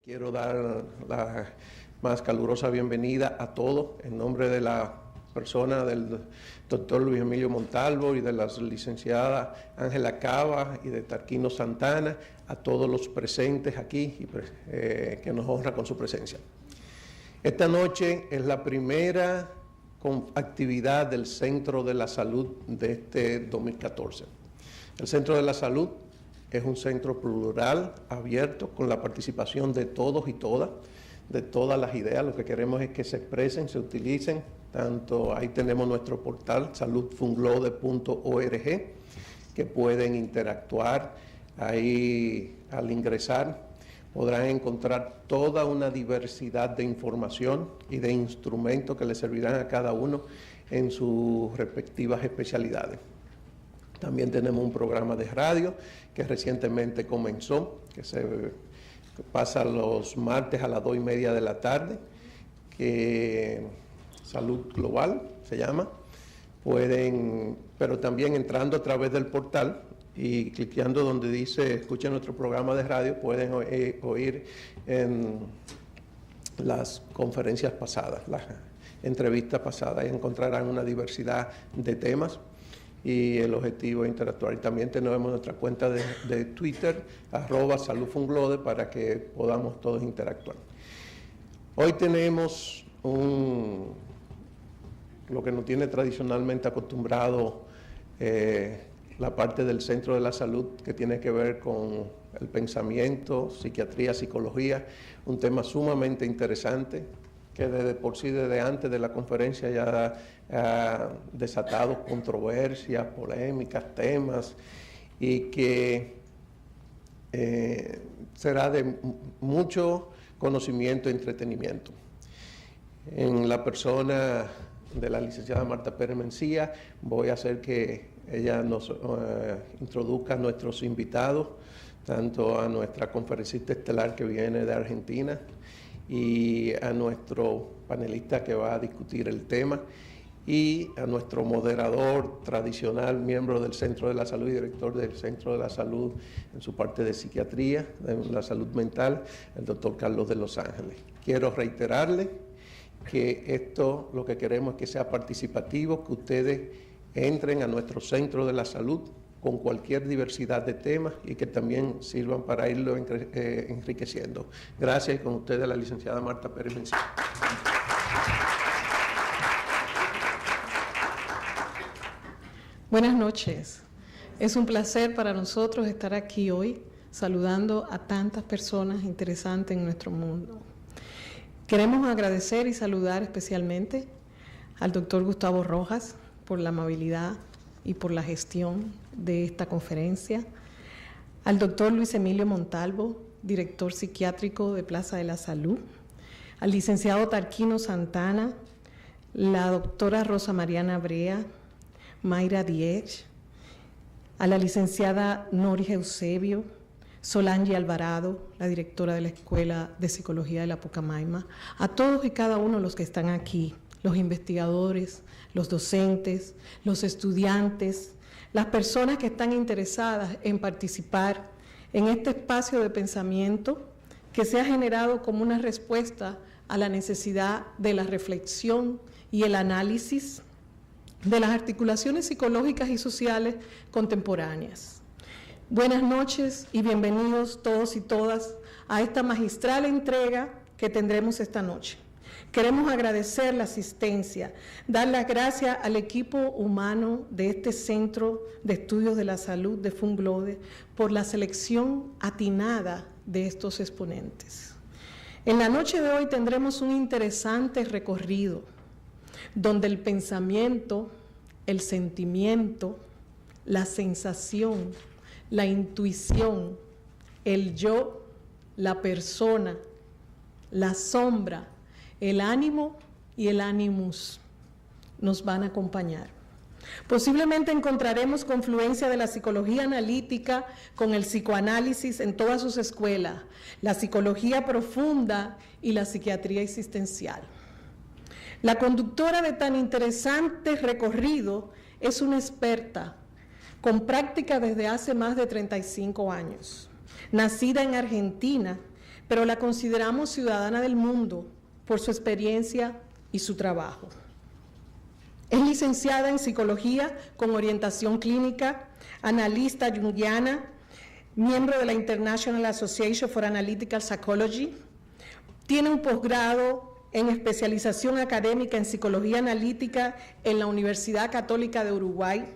Quiero dar la más calurosa bienvenida a todos en nombre de la persona del doctor Luis Emilio Montalvo y de la licenciada Ángela Cava y de Tarquino Santana, a todos los presentes aquí y que nos honra con su presencia. Esta noche es la primera actividad del Centro de la Salud de este 2014. El Centro de la Salud es un centro plural, abierto, con la participación de todos y todas, de todas las ideas. Lo que queremos es que se expresen, se utilicen. Tanto ahí tenemos nuestro portal saludfunglode.org, que pueden interactuar. Ahí al ingresar podrán encontrar toda una diversidad de información y de instrumentos que les servirán a cada uno en sus respectivas especialidades. También tenemos un programa de radio que recientemente comenzó, que pasa los martes a las 2:30 de la tarde, que Salud Global se llama. Pero también entrando a través del portal y cliqueando donde dice escuchen nuestro programa de radio, pueden oír en las conferencias pasadas, las entrevistas pasadas, y encontrarán una diversidad de temas. Y el objetivo es interactuar. Y también tenemos nuestra cuenta de Twitter, @saludfunglode, para que podamos todos interactuar. Hoy tenemos lo que nos tiene tradicionalmente acostumbrado la parte del Centro de la Salud, que tiene que ver con el pensamiento, psiquiatría, psicología, un tema sumamente interesante, que desde antes de la conferencia ya ha desatado controversias, polémicas, temas, y que será de mucho conocimiento y entretenimiento. En la persona de la licenciada Marta Pérez Mencía, voy a hacer que ella nos introduzca a nuestros invitados, tanto a nuestra conferencista estelar que viene de Argentina, y a nuestro panelista que va a discutir el tema, y a nuestro moderador tradicional, miembro del Centro de la Salud y director del Centro de la Salud en su parte de psiquiatría, de la salud mental, el doctor Carlos de Los Ángeles. Quiero reiterarle que esto lo que queremos es que sea participativo, que ustedes entren a nuestro Centro de la Salud con cualquier diversidad de temas y que también sirvan para irlo enriqueciendo. Gracias, y con ustedes la licenciada Marta Pérez Mencía. Buenas noches. Es un placer para nosotros estar aquí hoy saludando a tantas personas interesantes en nuestro mundo. Queremos agradecer y saludar especialmente al doctor Gustavo Rojas por la amabilidad y por la gestión de esta conferencia, al doctor Luis Emilio Montalvo, director psiquiátrico de Plaza de la Salud, al licenciado Tarquino Santana, la doctora Rosa Mariana Brea, Mayra Diech, a la licenciada Noris Eusebio, Solange Alvarado, la directora de la Escuela de Psicología de la Pucamaima, a todos y cada uno de los que están aquí, los investigadores, los docentes, los estudiantes, las personas que están interesadas en participar en este espacio de pensamiento que se ha generado como una respuesta a la necesidad de la reflexión y el análisis de las articulaciones psicológicas y sociales contemporáneas. Buenas noches y bienvenidos todos y todas a esta magistral entrega que tendremos esta noche. Queremos agradecer la asistencia, dar las gracias al equipo humano de este Centro de Estudios de la Salud de Funglode por la selección atinada de estos exponentes. En la noche de hoy tendremos un interesante recorrido donde el pensamiento, el sentimiento, la sensación, la intuición, el yo, la persona, la sombra, el ánimo y el animus nos van a acompañar. Posiblemente encontraremos confluencia de la psicología analítica con el psicoanálisis en todas sus escuelas, la psicología profunda y la psiquiatría existencial. La conductora de tan interesante recorrido es una experta con práctica desde hace más de 35 años. Nacida en Argentina, pero la consideramos ciudadana del mundo por su experiencia y su trabajo. Es licenciada en Psicología con orientación clínica, analista junguiana, miembro de la International Association for Analytical Psychology. Tiene un posgrado en especialización académica en Psicología Analítica en la Universidad Católica de Uruguay,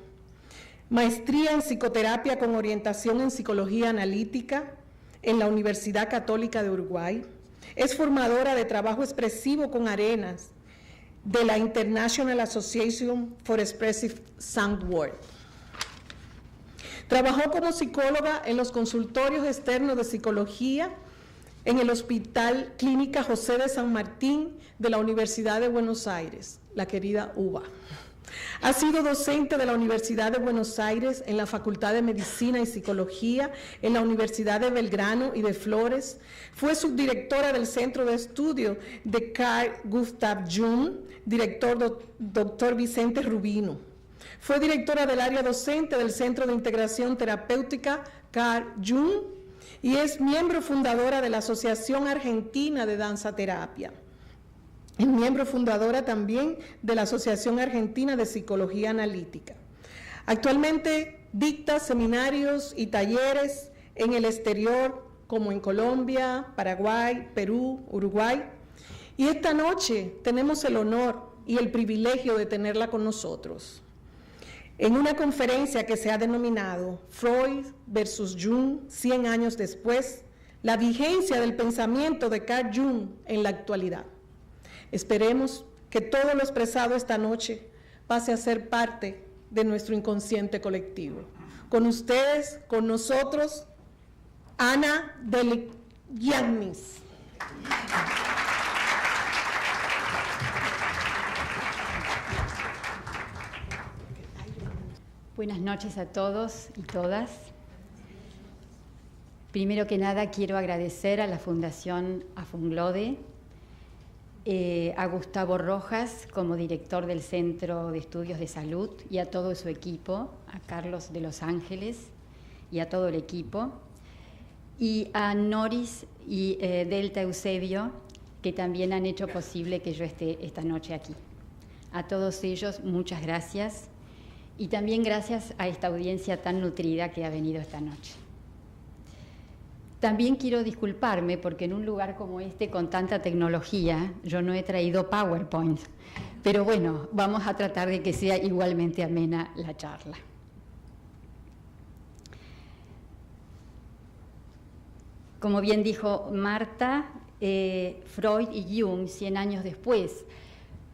maestría en Psicoterapia con orientación en Psicología Analítica en la Universidad Católica de Uruguay. Es formadora de trabajo expresivo con arenas de la International Association for Expressive Sound Work. Trabajó como psicóloga en los consultorios externos de psicología en el Hospital Clínica José de San Martín de la Universidad de Buenos Aires, la querida UBA. Ha sido docente de la Universidad de Buenos Aires en la Facultad de Medicina y Psicología, en la Universidad de Belgrano y de Flores. Fue subdirectora del Centro de Estudio de Carl Gustav Jung, director Dr. Vicente Rubino. Fue directora del área docente del Centro de Integración Terapéutica Carl Jung y es miembro fundadora de la Asociación Argentina de Danza Terapia. Es miembro fundadora también de la Asociación Argentina de Psicología Analítica. Actualmente dicta seminarios y talleres en el exterior, como en Colombia, Paraguay, Perú, Uruguay. Y esta noche tenemos el honor y el privilegio de tenerla con nosotros en una conferencia que se ha denominado Freud versus Jung, 100 años después, la vigencia del pensamiento de Carl Jung en la actualidad. Esperemos que todo lo expresado esta noche pase a ser parte de nuestro inconsciente colectivo. Con ustedes, con nosotros, Ana Deligiannis. Buenas noches a todos y todas. Primero que nada quiero agradecer a la Fundación Afunglode, a Gustavo Rojas como director del Centro de Estudios de Salud y a todo su equipo, a Carlos de Los Ángeles y a todo el equipo, y a Noris y Delta Eusebio, que también han hecho posible que yo esté esta noche aquí. A todos ellos, muchas gracias. Y también gracias a esta audiencia tan nutrida que ha venido esta noche. También quiero disculparme porque en un lugar como este, con tanta tecnología, yo no he traído PowerPoint. Pero bueno, vamos a tratar de que sea igualmente amena la charla. Como bien dijo Marta, Freud y Jung, 100 años después.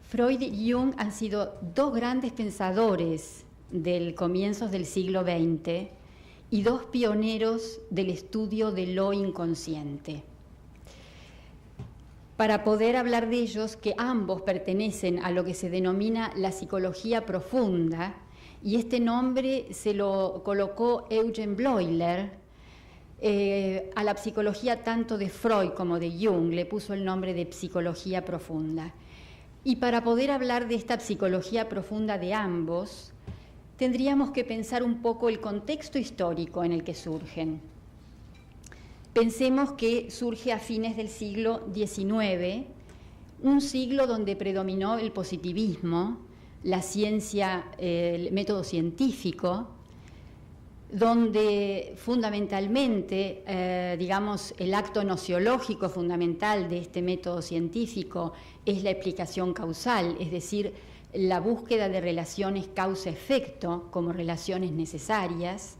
Freud y Jung han sido dos grandes pensadores del comienzos del siglo XX y dos pioneros del estudio de lo inconsciente. Para poder hablar de ellos, que ambos pertenecen a lo que se denomina la psicología profunda, y este nombre se lo colocó Eugen Bleuler, a la psicología tanto de Freud como de Jung, le puso el nombre de psicología profunda. Y para poder hablar de esta psicología profunda de ambos, tendríamos que pensar un poco el contexto histórico en el que surgen. Pensemos que surge a fines del siglo XIX, un siglo donde predominó el positivismo, la ciencia, el método científico, donde fundamentalmente, digamos, el acto nociológico fundamental de este método científico es la explicación causal, es decir, la búsqueda de relaciones causa-efecto como relaciones necesarias.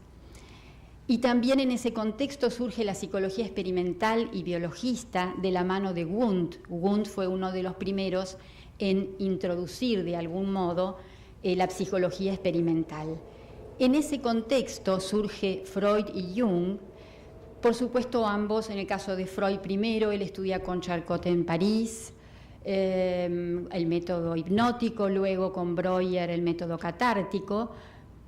Y también en ese contexto surge la psicología experimental y biologista de la mano de Wundt. Wundt fue uno de los primeros en introducir de algún modo la psicología experimental. En ese contexto surge Freud y Jung. Por supuesto, ambos, en el caso de Freud primero, él estudia con Charcot en París, el método hipnótico, luego con Breuer el método catártico,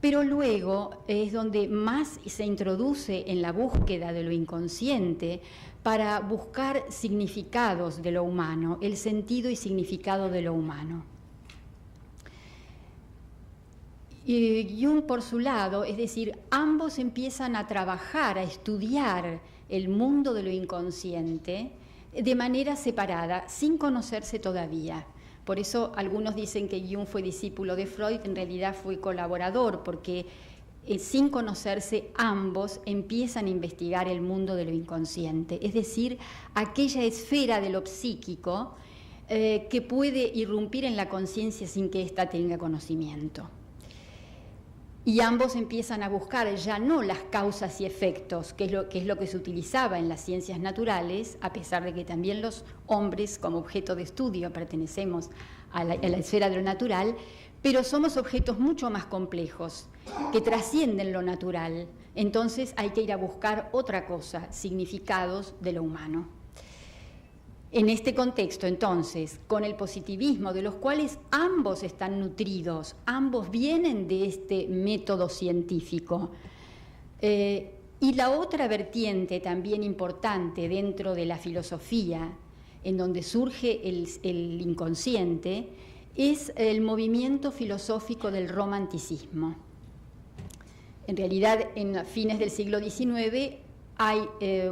pero luego es donde más se introduce en la búsqueda de lo inconsciente para buscar significados de lo humano, el sentido y significado de lo humano. Y Jung por su lado, es decir, ambos empiezan a trabajar, a estudiar el mundo de lo inconsciente de manera separada, sin conocerse todavía. Por eso algunos dicen que Jung fue discípulo de Freud, en realidad fue colaborador, porque sin conocerse ambos empiezan a investigar el mundo de lo inconsciente, es decir, aquella esfera de lo psíquico que puede irrumpir en la conciencia sin que ésta tenga conocimiento. Y ambos empiezan a buscar ya no las causas y efectos, que es lo que se utilizaba en las ciencias naturales, a pesar de que también los hombres como objeto de estudio pertenecemos a la esfera de lo natural, pero somos objetos mucho más complejos, que trascienden lo natural. Entonces hay que ir a buscar otra cosa, significados de lo humano. En este contexto, entonces, con el positivismo, de los cuales ambos están nutridos, ambos vienen de este método científico, y la otra vertiente también importante dentro de la filosofía, en donde surge el inconsciente, es el movimiento filosófico del romanticismo. En realidad, en fines del siglo XIX hay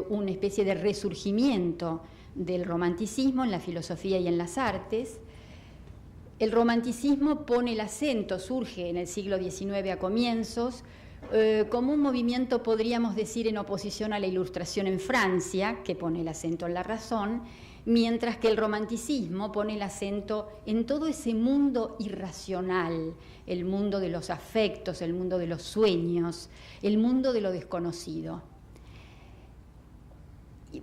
una especie de resurgimiento del romanticismo en la filosofía y en las artes. El romanticismo pone el acento, surge en el siglo XIX a comienzos, como un movimiento, podríamos decir, en oposición a la Ilustración en Francia, que pone el acento en la razón, mientras que el romanticismo pone el acento en todo ese mundo irracional, el mundo de los afectos, el mundo de los sueños, el mundo de lo desconocido.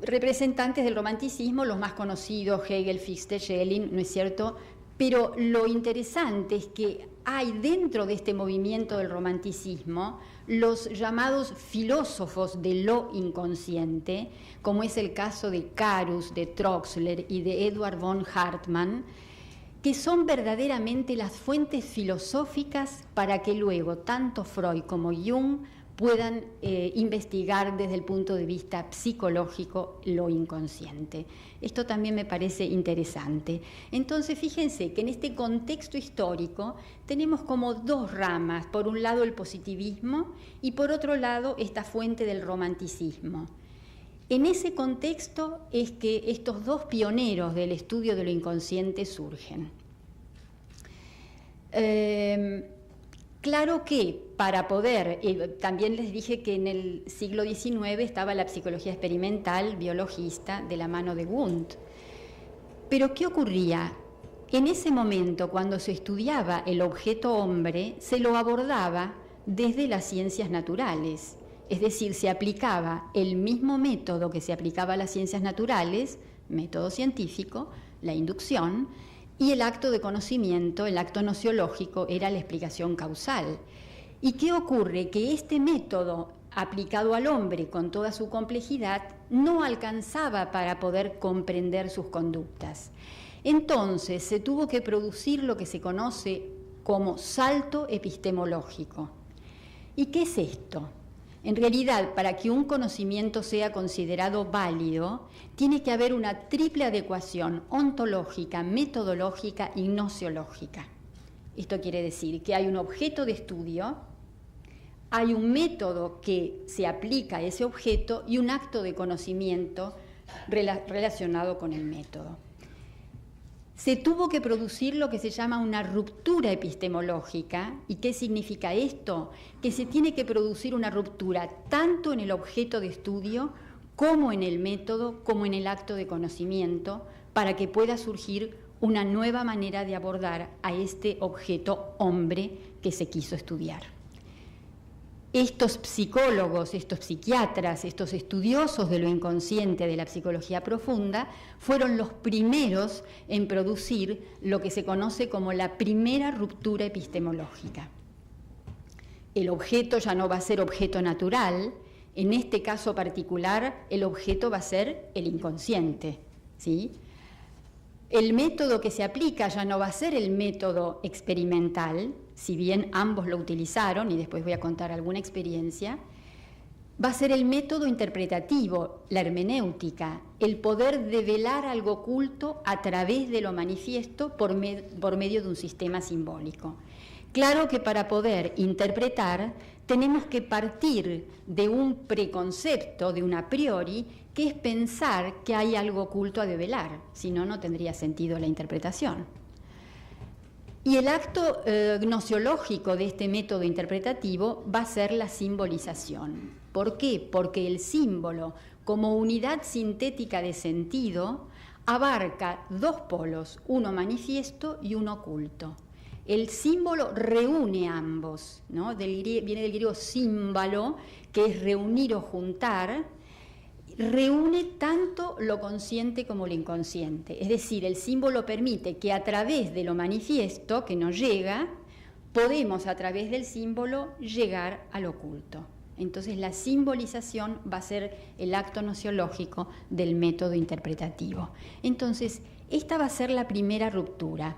Representantes del romanticismo, los más conocidos, Hegel, Fichte, Schelling, ¿no es cierto? Pero lo interesante es que hay dentro de este movimiento del romanticismo los llamados filósofos de lo inconsciente, como es el caso de Carus, de Troxler y de Edward von Hartmann, que son verdaderamente las fuentes filosóficas para que luego tanto Freud como Jung puedan investigar desde el punto de vista psicológico lo inconsciente. Esto también me parece interesante. Entonces, fíjense que en este contexto histórico tenemos como dos ramas, por un lado el positivismo y por otro lado esta fuente del romanticismo. En ese contexto es que estos dos pioneros del estudio de lo inconsciente surgen. Claro que para poder, también les dije que en el siglo XIX estaba la psicología experimental biologista de la mano de Wundt. Pero ¿qué ocurría? En ese momento, cuando se estudiaba el objeto hombre, se lo abordaba desde las ciencias naturales. Es decir, se aplicaba el mismo método que se aplicaba a las ciencias naturales, método científico, la inducción, y el acto de conocimiento, el acto nociológico, era la explicación causal. ¿Y qué ocurre? Que este método aplicado al hombre con toda su complejidad no alcanzaba para poder comprender sus conductas. Entonces se tuvo que producir lo que se conoce como salto epistemológico. ¿Y qué es esto? En realidad, para que un conocimiento sea considerado válido, tiene que haber una triple adecuación ontológica, metodológica y nociológica. Esto quiere decir que hay un objeto de estudio, hay un método que se aplica a ese objeto y un acto de conocimiento relacionado con el método. Se tuvo que producir lo que se llama una ruptura epistemológica. ¿Y qué significa esto? Que se tiene que producir una ruptura tanto en el objeto de estudio como en el método, como en el acto de conocimiento, para que pueda surgir una nueva manera de abordar a este objeto hombre que se quiso estudiar. Estos psicólogos, estos psiquiatras, estos estudiosos de lo inconsciente de la psicología profunda fueron los primeros en producir lo que se conoce como la primera ruptura epistemológica. El objeto ya no va a ser objeto natural, en este caso particular el objeto va a ser el inconsciente, ¿sí? El método que se aplica ya no va a ser el método experimental, si bien ambos lo utilizaron, y después voy a contar alguna experiencia, va a ser el método interpretativo, la hermenéutica, el poder develar algo oculto a través de lo manifiesto por medio de un sistema simbólico. Claro que para poder interpretar tenemos que partir de un preconcepto, de un a priori, que es pensar que hay algo oculto a develar, si no, no tendría sentido la interpretación. Y el acto gnosiológico de este método interpretativo va a ser la simbolización. ¿Por qué? Porque el símbolo, como unidad sintética de sentido, abarca dos polos, uno manifiesto y uno oculto. El símbolo reúne ambos, ¿no? Viene del griego símbolo, que es reunir o juntar, reúne tanto lo consciente como lo inconsciente. Es decir, el símbolo permite que a través de lo manifiesto, que nos llega, podemos a través del símbolo llegar al oculto. Entonces la simbolización va a ser el acto gnosiológico del método interpretativo. Entonces, esta va a ser la primera ruptura.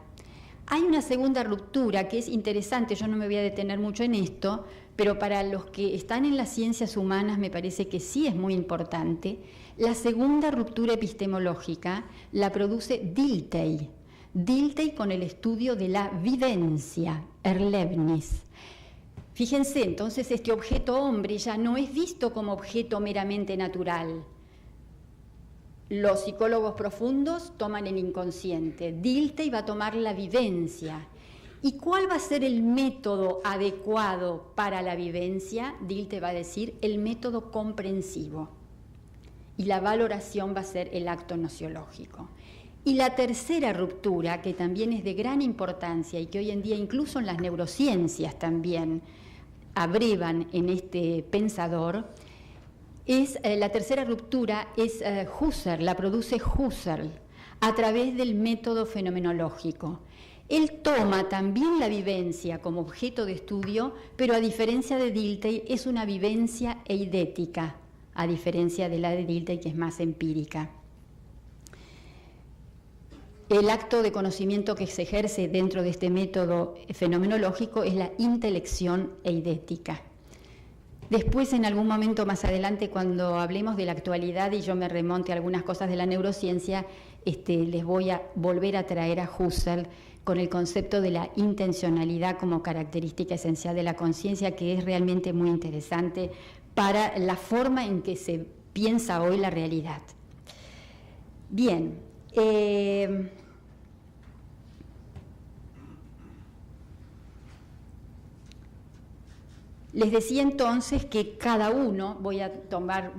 Hay una segunda ruptura que es interesante, yo no me voy a detener mucho en esto, pero para los que están en las ciencias humanas me parece que sí es muy importante. La segunda ruptura epistemológica la produce Dilthey. Dilthey con el estudio de la vivencia, Erlebnis. Fíjense, entonces este objeto hombre ya no es visto como objeto meramente natural. Los psicólogos profundos toman el inconsciente, Dilthey va a tomar la vivencia. ¿Y cuál va a ser el método adecuado para la vivencia? Dilthey va a decir el método comprensivo. Y la valoración va a ser el acto gnosiológico. Y la tercera ruptura, que también es de gran importancia y que hoy en día incluso en las neurociencias también abrevan en este pensador, la tercera ruptura es Husserl, la produce Husserl a través del método fenomenológico. Él toma también la vivencia como objeto de estudio, pero a diferencia de Dilthey es una vivencia eidética, a diferencia de la de Dilthey que es más empírica. El acto de conocimiento que se ejerce dentro de este método fenomenológico es la intelección eidética. Después, en algún momento más adelante, cuando hablemos de la actualidad y yo me remonte a algunas cosas de la neurociencia, les voy a volver a traer a Husserl con el concepto de la intencionalidad como característica esencial de la conciencia, que es realmente muy interesante para la forma en que se piensa hoy la realidad. Bien. Les decía entonces que cada uno, voy a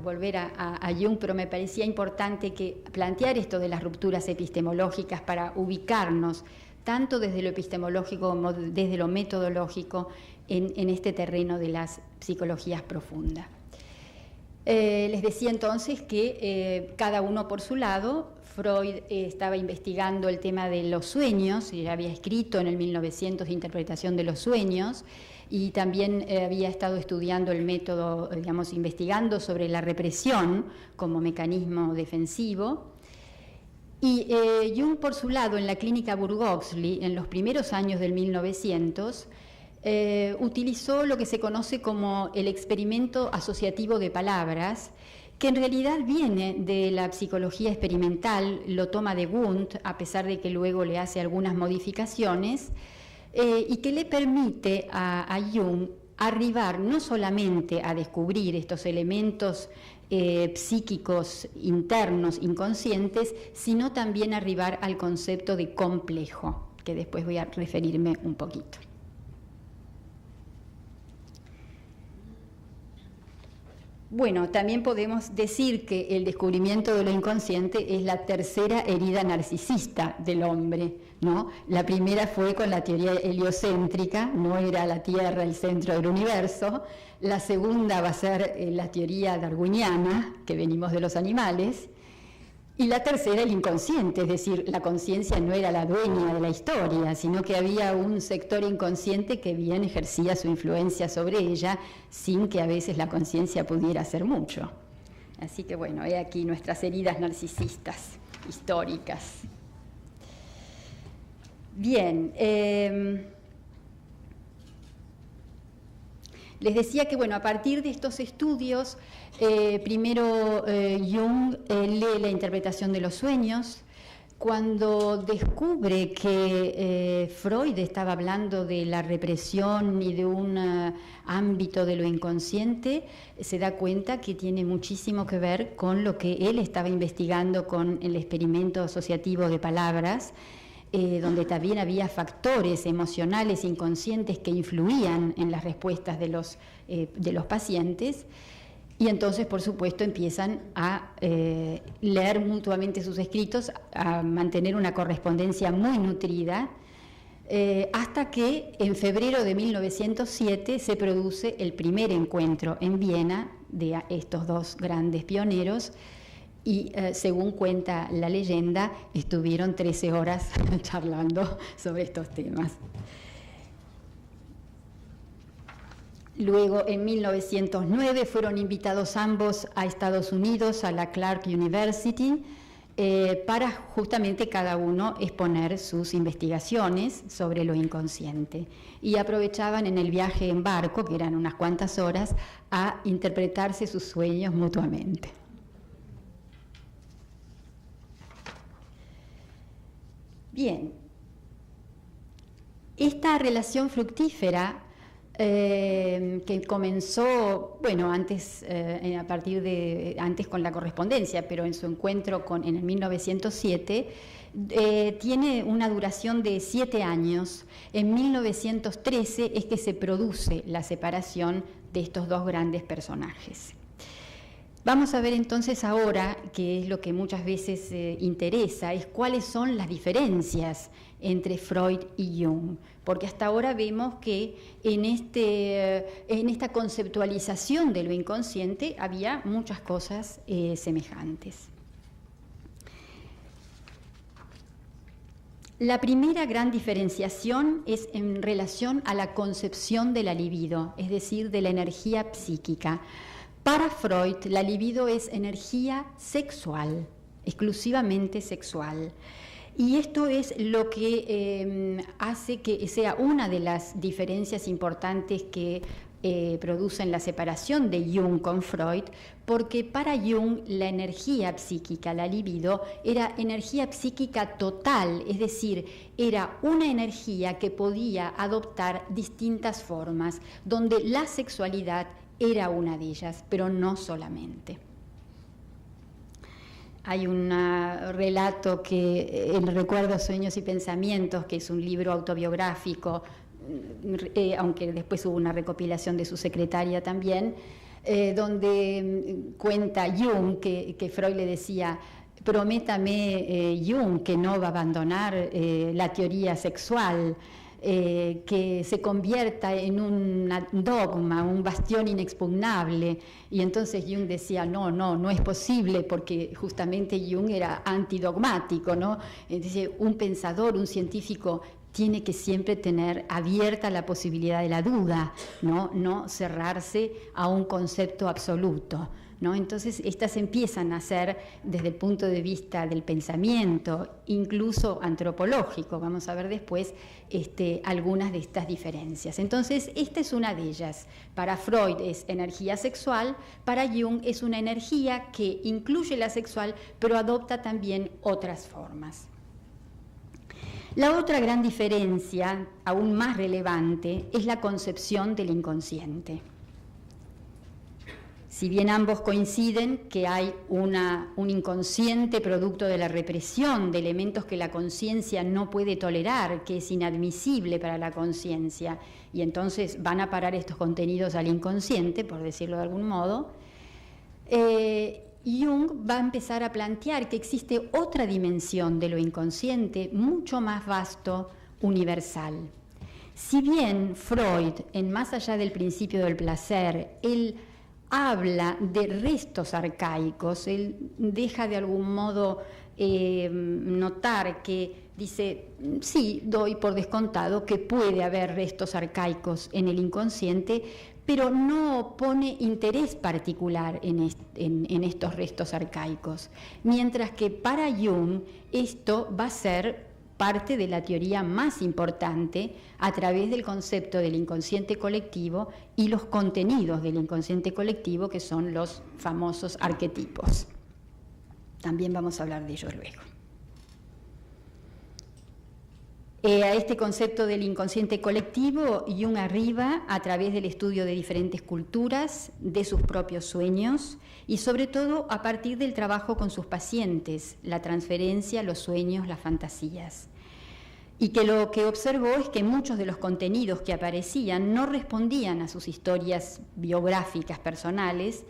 volver a Jung, pero me parecía importante que plantear esto de las rupturas epistemológicas para ubicarnos tanto desde lo epistemológico como desde lo metodológico en este terreno de las psicologías profundas. Les decía entonces que cada uno por su lado, Freud estaba investigando el tema de los sueños, y había escrito en el 1900 Interpretación de los sueños, y también había estado estudiando el método, digamos, investigando sobre la represión como mecanismo defensivo. Y Jung, por su lado, en la clínica Burgosli, en los primeros años del 1900, utilizó lo que se conoce como el experimento asociativo de palabras, que en realidad viene de la psicología experimental, lo toma de Wundt, a pesar de que luego le hace algunas modificaciones, y que le permite a Jung arribar no solamente a descubrir estos elementos psíquicos internos, inconscientes, sino también arribar al concepto de complejo, que después voy a referirme un poquito. Bueno, también podemos decir que el descubrimiento de lo inconsciente es la tercera herida narcisista del hombre, ¿no? La primera fue con la teoría heliocéntrica, no era la Tierra el centro del universo. La segunda va a ser la teoría darwiniana, que venimos de los animales. Y la tercera, el inconsciente, es decir, la conciencia no era la dueña de la historia, sino que había un sector inconsciente que bien ejercía su influencia sobre ella, sin que a veces la conciencia pudiera hacer mucho. Así que bueno, he aquí nuestras heridas narcisistas históricas. Bien, les decía que bueno, a partir de estos estudios, primero Jung lee la interpretación de los sueños. Cuando descubre que Freud estaba hablando de la represión y de un ámbito de lo inconsciente, se da cuenta que tiene muchísimo que ver con lo que él estaba investigando con el experimento asociativo de palabras, donde también había factores emocionales inconscientes que influían en las respuestas de los pacientes. Y entonces, por supuesto, empiezan a leer mutuamente sus escritos, a mantener una correspondencia muy nutrida, hasta que en febrero de 1907 se produce el primer encuentro en Viena de estos dos grandes pioneros, y según cuenta la leyenda, estuvieron 13 horas charlando sobre estos temas. Luego, en 1909, fueron invitados ambos a Estados Unidos, a la Clark University, para justamente cada uno exponer sus investigaciones sobre lo inconsciente. Y aprovechaban en el viaje en barco, que eran unas cuantas horas, a interpretarse sus sueños mutuamente. Bien, esta relación fructífera que comenzó, bueno, antes antes con la correspondencia, pero en su encuentro en el 1907, tiene una duración de 7 años. En 1913 es que se produce la separación de estos dos grandes personajes. Vamos a ver entonces ahora, que es lo que muchas veces interesa, es cuáles son las diferencias entre Freud y Jung, porque hasta ahora vemos que en esta conceptualización de lo inconsciente había muchas cosas semejantes. La primera gran diferenciación es en relación a la concepción de la libido, es decir, de la energía psíquica. Para Freud, la libido es energía sexual, exclusivamente sexual. Y esto es lo que hace que sea una de las diferencias importantes que producen la separación de Jung con Freud, porque para Jung la energía psíquica, la libido, era energía psíquica total, es decir, era una energía que podía adoptar distintas formas, donde la sexualidad era una de ellas, pero no solamente. Hay un relato que en Recuerdos, Sueños y Pensamientos, que es un libro autobiográfico, aunque después hubo una recopilación de su secretaria también, donde cuenta Jung que Freud le decía: prométame, Jung, que no va a abandonar la teoría sexual, que se convierta en un dogma, un bastión inexpugnable. Y entonces Jung decía, no es posible, porque justamente Jung era antidogmático, ¿no? Entonces, un pensador, un científico, tiene que siempre tener abierta la posibilidad de la duda, no cerrarse a un concepto absoluto, ¿no? Entonces, estas empiezan a ser, desde el punto de vista del pensamiento, incluso antropológico, vamos a ver después algunas de estas diferencias. Entonces, esta es una de ellas. Para Freud es energía sexual, para Jung es una energía que incluye la sexual, pero adopta también otras formas. La otra gran diferencia, aún más relevante, es la concepción del inconsciente. Si bien ambos coinciden que hay un inconsciente producto de la represión de elementos que la conciencia no puede tolerar, que es inadmisible para la conciencia, y entonces van a parar estos contenidos al inconsciente, por decirlo de algún modo, Jung va a empezar a plantear que existe otra dimensión de lo inconsciente, mucho más vasto, universal. Si bien Freud, en Más allá del principio del placer, él habla de restos arcaicos, él deja de algún modo notar que dice, sí, doy por descontado que puede haber restos arcaicos en el inconsciente, pero no pone interés particular en estos restos arcaicos. Mientras que para Jung esto va a ser parte de la teoría más importante a través del concepto del inconsciente colectivo y los contenidos del inconsciente colectivo, que son los famosos arquetipos. También vamos a hablar de ellos luego. A este concepto del inconsciente colectivo, Jung arriba a través del estudio de diferentes culturas, de sus propios sueños y sobre todo a partir del trabajo con sus pacientes, la transferencia, los sueños, las fantasías. Y que lo que observó es que muchos de los contenidos que aparecían no respondían a sus historias biográficas personales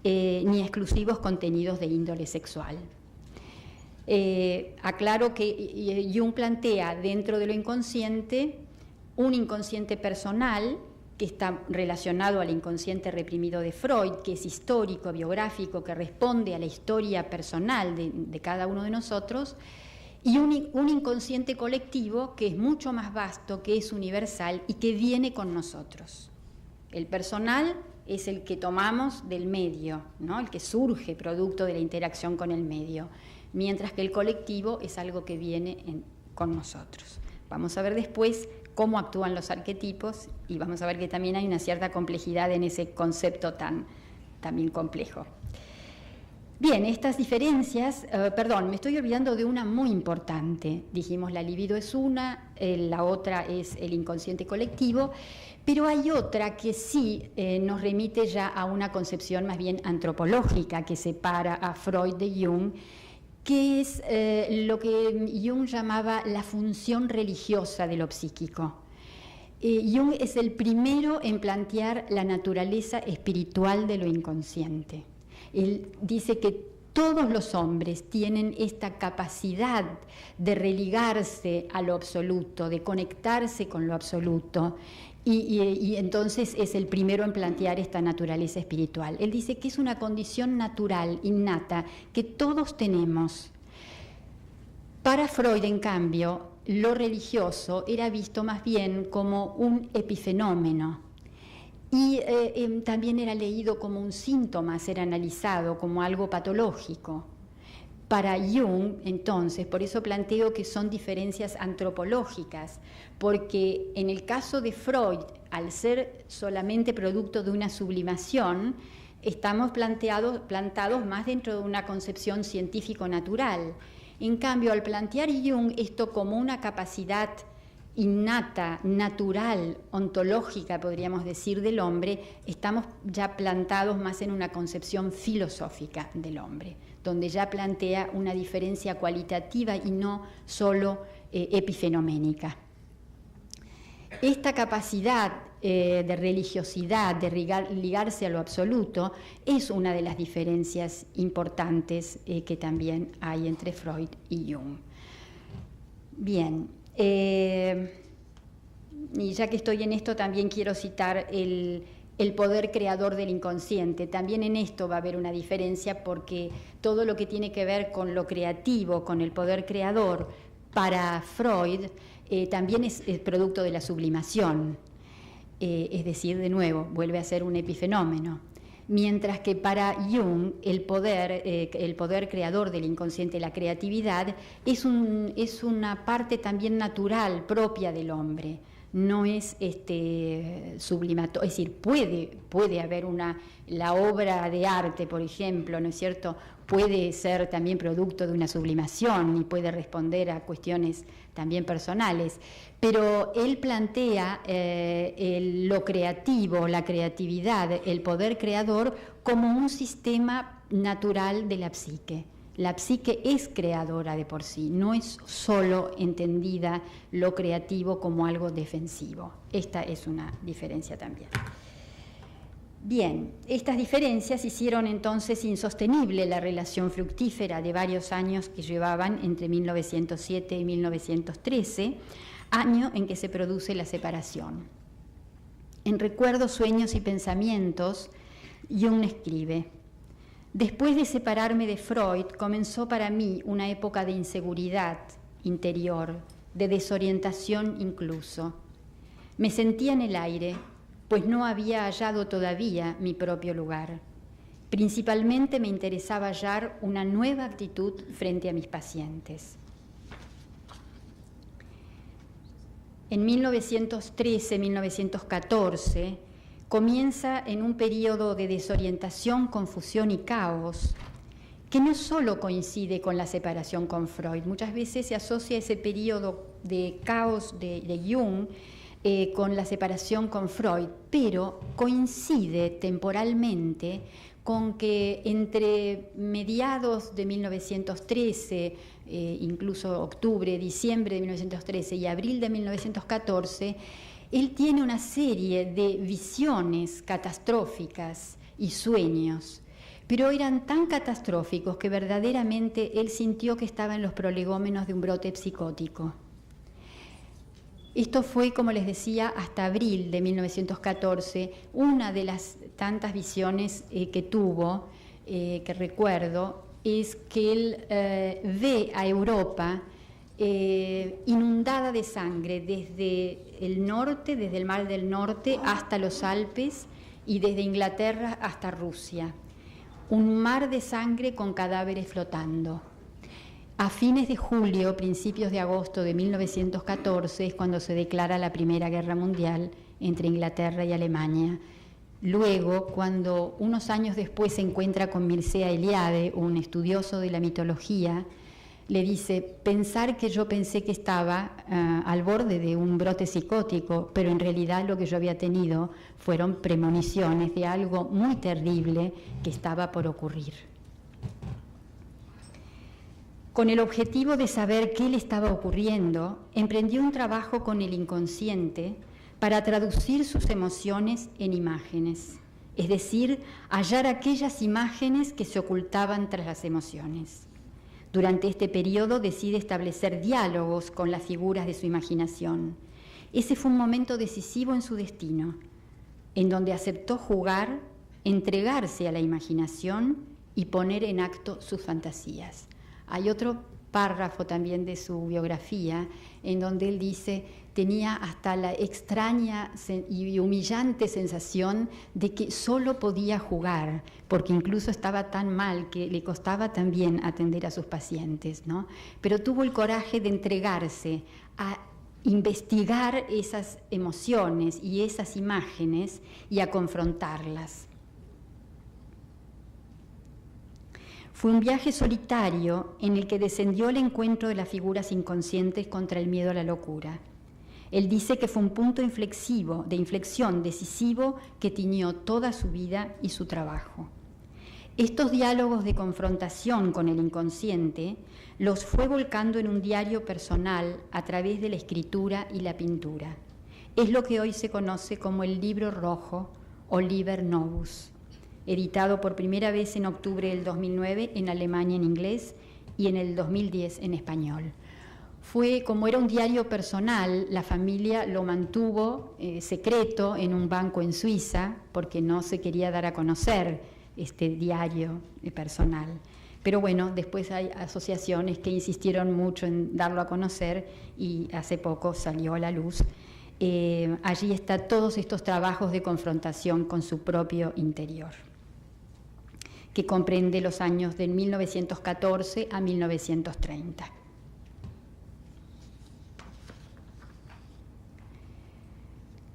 ni exclusivos contenidos de índole sexual. Aclaro que Jung plantea dentro de lo inconsciente un inconsciente personal que está relacionado al inconsciente reprimido de Freud, que es histórico, biográfico, que responde a la historia personal de cada uno de nosotros, y un inconsciente colectivo que es mucho más vasto, que es universal y que viene con nosotros. El personal es el que tomamos del medio, ¿no? El que surge producto de la interacción con el medio, mientras que el colectivo es algo que viene con nosotros. Vamos a ver después cómo actúan los arquetipos y vamos a ver que también hay una cierta complejidad en ese concepto también complejo. Bien, estas diferencias, me estoy olvidando de una muy importante. Dijimos la libido es una, la otra es el inconsciente colectivo, pero hay otra que sí nos remite ya a una concepción más bien antropológica que separa a Freud de Jung, que es lo que Jung llamaba la función religiosa de lo psíquico. Jung es el primero en plantear la naturaleza espiritual de lo inconsciente. Él dice que todos los hombres tienen esta capacidad de religarse a lo absoluto, de conectarse con lo absoluto, y entonces es el primero en plantear esta naturaleza espiritual. Él dice que es una condición natural, innata, que todos tenemos. Para Freud, en cambio, lo religioso era visto más bien como un epifenómeno y también era leído como un síntoma, ser analizado como algo patológico. Para Jung, entonces, por eso planteo que son diferencias antropológicas, porque en el caso de Freud, al ser solamente producto de una sublimación, estamos plantados más dentro de una concepción científico-natural. En cambio, al plantear Jung esto como una capacidad innata, natural, ontológica, podríamos decir, del hombre, estamos ya plantados más en una concepción filosófica del hombre, donde ya plantea una diferencia cualitativa y no solo epifenoménica. Esta capacidad de religiosidad, de ligarse a lo absoluto, es una de las diferencias importantes que también hay entre Freud y Jung. Bien, y ya que estoy en esto, también quiero citar el poder creador del inconsciente. También en esto va a haber una diferencia, porque todo lo que tiene que ver con lo creativo, con el poder creador, para Freud también es producto de la sublimación. Es decir, de nuevo, vuelve a ser un epifenómeno. Mientras que para Jung el poder creador del inconsciente, la creatividad, es una parte también natural, propia del hombre. No es sublimatorio, es decir, puede haber la obra de arte, por ejemplo, ¿no es cierto?, puede ser también producto de una sublimación y puede responder a cuestiones también personales, pero él plantea lo creativo, la creatividad, el poder creador como un sistema natural de la psique. La psique es creadora de por sí, no es solo entendida lo creativo como algo defensivo. Esta es una diferencia también. Bien, estas diferencias hicieron entonces insostenible la relación fructífera de varios años que llevaban entre 1907 y 1913, año en que se produce la separación. En Recuerdos, Sueños y Pensamientos, Jung escribe: después de separarme de Freud, comenzó para mí una época de inseguridad interior, de desorientación incluso. Me sentía en el aire, pues no había hallado todavía mi propio lugar. Principalmente me interesaba hallar una nueva actitud frente a mis pacientes. En 1913-1914 comienza en un periodo de desorientación, confusión y caos, que no solo coincide con la separación con Freud. Muchas veces se asocia ese periodo de caos de Jung con la separación con Freud, pero coincide temporalmente con que entre mediados de 1913, incluso octubre, diciembre de 1913 y abril de 1914, él tiene una serie de visiones catastróficas y sueños, pero eran tan catastróficos que verdaderamente él sintió que estaba en los prolegómenos de un brote psicótico. Esto fue, como les decía, hasta abril de 1914, una de las tantas visiones que tuvo, que recuerdo, es que él ve a Europa inundada de sangre desde el norte, desde el Mar del Norte hasta los Alpes y desde Inglaterra hasta Rusia. Un mar de sangre con cadáveres flotando. A fines de julio, principios de agosto de 1914 es cuando se declara la Primera Guerra Mundial entre Inglaterra y Alemania. Luego, cuando unos años después se encuentra con Mircea Eliade, un estudioso de la mitología, le dice: pensar que yo pensé que estaba al borde de un brote psicótico, pero en realidad lo que yo había tenido fueron premoniciones de algo muy terrible que estaba por ocurrir. Con el objetivo de saber qué le estaba ocurriendo, emprendió un trabajo con el inconsciente para traducir sus emociones en imágenes, es decir, hallar aquellas imágenes que se ocultaban tras las emociones. Durante este periodo decide establecer diálogos con las figuras de su imaginación. Ese fue un momento decisivo en su destino, en donde aceptó jugar, entregarse a la imaginación y poner en acto sus fantasías. Hay otro párrafo también de su biografía en donde él dice: tenía hasta la extraña y humillante sensación de que solo podía jugar, porque incluso estaba tan mal que le costaba también atender a sus pacientes, ¿no? Pero tuvo el coraje de entregarse a investigar esas emociones y esas imágenes y a confrontarlas. Fue un viaje solitario en el que descendió al encuentro de las figuras inconscientes contra el miedo a la locura. Él dice que fue un punto de inflexión decisivo que tiñó toda su vida y su trabajo. Estos diálogos de confrontación con el inconsciente los fue volcando en un diario personal a través de la escritura y la pintura. Es lo que hoy se conoce como el Libro Rojo o Liber Novus, editado por primera vez en octubre del 2009 en Alemania en inglés y en el 2010 en español. Como era un diario personal, la familia lo mantuvo secreto en un banco en Suiza porque no se quería dar a conocer este diario personal. Pero bueno, después hay asociaciones que insistieron mucho en darlo a conocer y hace poco salió a la luz. Allí están todos estos trabajos de confrontación con su propio interior, que comprende los años de 1914 a 1930.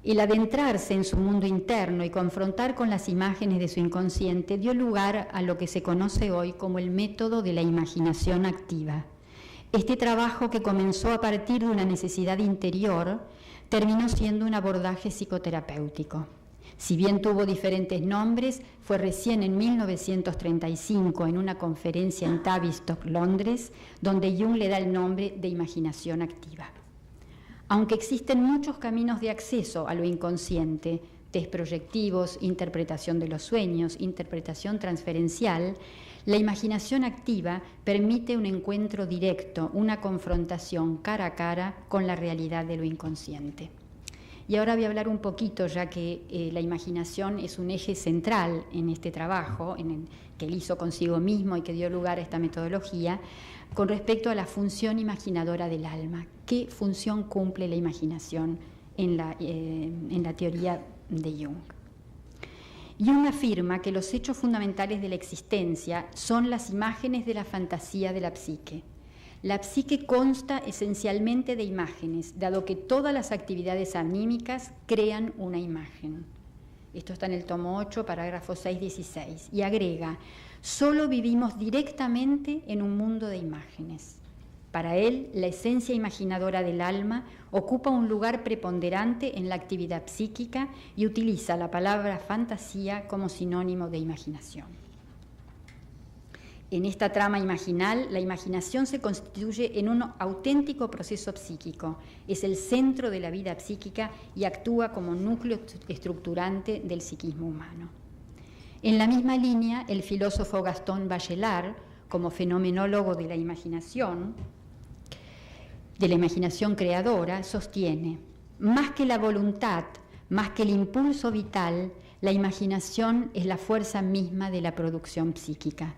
El adentrarse en su mundo interno y confrontar con las imágenes de su inconsciente dio lugar a lo que se conoce hoy como el método de la imaginación activa. Este trabajo, que comenzó a partir de una necesidad interior, terminó siendo un abordaje psicoterapéutico. Si bien tuvo diferentes nombres, fue recién en 1935, en una conferencia en Tavistock, Londres, donde Jung le da el nombre de imaginación activa. Aunque existen muchos caminos de acceso a lo inconsciente, test proyectivos, interpretación de los sueños, interpretación transferencial, la imaginación activa permite un encuentro directo, una confrontación cara a cara con la realidad de lo inconsciente. Y ahora voy a hablar un poquito, ya que la imaginación es un eje central en este trabajo, que él hizo consigo mismo y que dio lugar a esta metodología, con respecto a la función imaginadora del alma. ¿Qué función cumple la imaginación en la teoría de Jung? Jung afirma que los hechos fundamentales de la existencia son las imágenes de la fantasía de la psique. La psique consta esencialmente de imágenes, dado que todas las actividades anímicas crean una imagen. Esto está en el tomo 8, parágrafo 6-16, y agrega: Solo vivimos directamente en un mundo de imágenes. Para él, la esencia imaginadora del alma ocupa un lugar preponderante en la actividad psíquica y utiliza la palabra fantasía como sinónimo de imaginación. En esta trama imaginal, la imaginación se constituye en un auténtico proceso psíquico, es el centro de la vida psíquica y actúa como núcleo estructurante del psiquismo humano. En la misma línea, el filósofo Gaston Bachelard, como fenomenólogo de la imaginación creadora, sostiene: más que la voluntad, más que el impulso vital, la imaginación es la fuerza misma de la producción psíquica.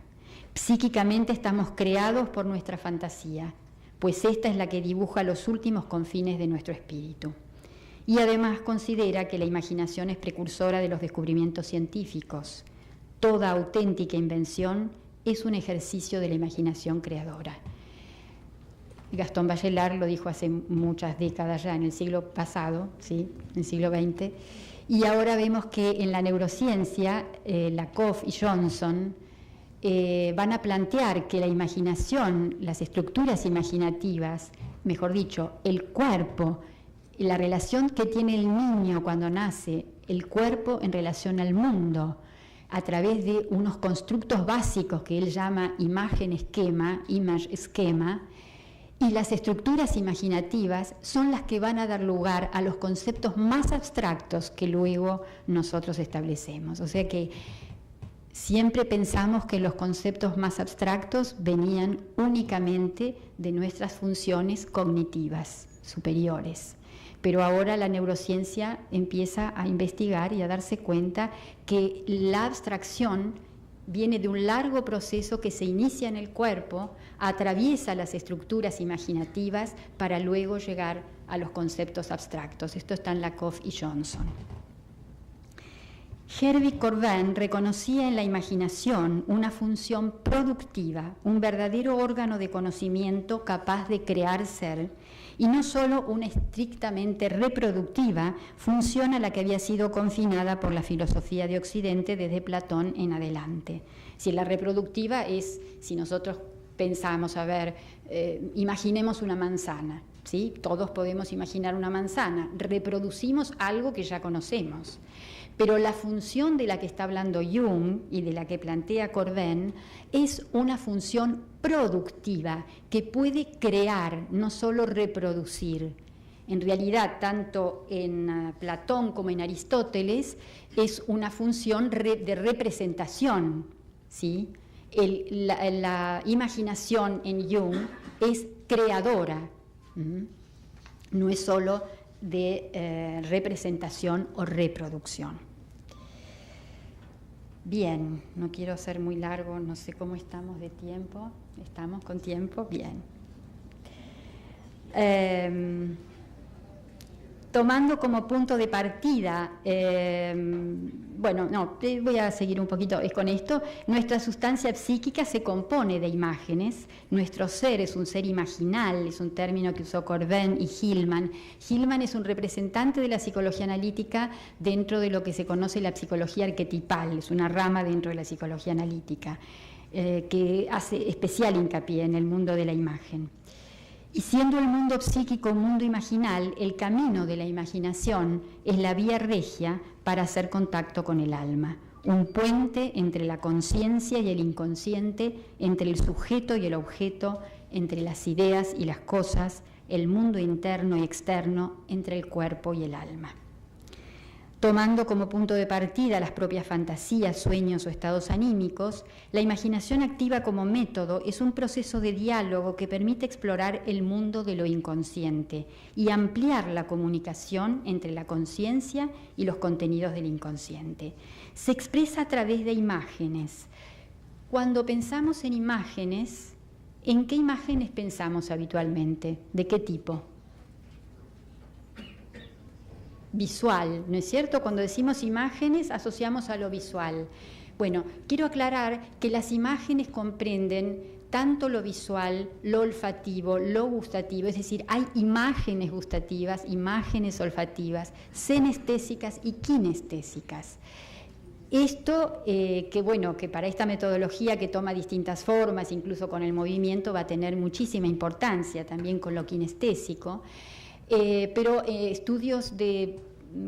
Psíquicamente estamos creados por nuestra fantasía, pues esta es la que dibuja los últimos confines de nuestro espíritu. Y además considera que la imaginación es precursora de los descubrimientos científicos. Toda auténtica invención es un ejercicio de la imaginación creadora. Gaston Bachelard lo dijo hace muchas décadas ya, en el siglo pasado, ¿sí? En el siglo XX, y ahora vemos que en la neurociencia, Lakoff y Johnson van a plantear que la imaginación, las estructuras imaginativas, mejor dicho, el cuerpo, la relación que tiene el niño cuando nace, el cuerpo en relación al mundo, a través de unos constructos básicos que él llama imagen-esquema, image-esquema, y las estructuras imaginativas son las que van a dar lugar a los conceptos más abstractos que luego nosotros establecemos. O sea que siempre pensamos que los conceptos más abstractos venían únicamente de nuestras funciones cognitivas superiores. Pero ahora la neurociencia empieza a investigar y a darse cuenta que la abstracción viene de un largo proceso que se inicia en el cuerpo, atraviesa las estructuras imaginativas para luego llegar a los conceptos abstractos. Esto está en Lakoff y Johnson. Herwig Corbin reconocía en la imaginación una función productiva, un verdadero órgano de conocimiento capaz de crear ser, y no solo una estrictamente reproductiva función a la que había sido confinada por la filosofía de Occidente desde Platón en adelante. Si la reproductiva es, si nosotros pensamos, imaginemos una manzana, ¿sí? Todos podemos imaginar una manzana, reproducimos algo que ya conocemos. Pero la función de la que está hablando Jung y de la que plantea Corbin es una función productiva que puede crear, no solo reproducir. En realidad, tanto en Platón como en Aristóteles, es una función de representación, ¿sí? La imaginación en Jung es creadora, no es solo de representación o reproducción. Bien, no quiero ser muy largo, no sé cómo estamos de tiempo. ¿Estamos con tiempo? Bien. Tomando como punto de partida, voy a seguir un poquito con esto. Nuestra sustancia psíquica se compone de imágenes. Nuestro ser es un ser imaginal, es un término que usó Corbin y Hillman. Hillman es un representante de la psicología analítica dentro de lo que se conoce la psicología arquetipal, es una rama dentro de la psicología analítica que hace especial hincapié en el mundo de la imagen. Y siendo el mundo psíquico un mundo imaginal, el camino de la imaginación es la vía regia para hacer contacto con el alma, un puente entre la conciencia y el inconsciente, entre el sujeto y el objeto, entre las ideas y las cosas, el mundo interno y externo, entre el cuerpo y el alma. Tomando como punto de partida las propias fantasías, sueños o estados anímicos, la imaginación activa como método es un proceso de diálogo que permite explorar el mundo de lo inconsciente y ampliar la comunicación entre la conciencia y los contenidos del inconsciente. Se expresa a través de imágenes. Cuando pensamos en imágenes, ¿en qué imágenes pensamos habitualmente? ¿De qué tipo? Visual, ¿no es cierto? Cuando decimos imágenes asociamos a lo visual. Bueno, quiero aclarar que las imágenes comprenden tanto lo visual, lo olfativo, lo gustativo, es decir, hay imágenes gustativas, imágenes olfativas, senestésicas y kinestésicas. Esto, que para esta metodología que toma distintas formas, incluso con el movimiento, va a tener muchísima importancia, también con lo kinestésico, pero estudios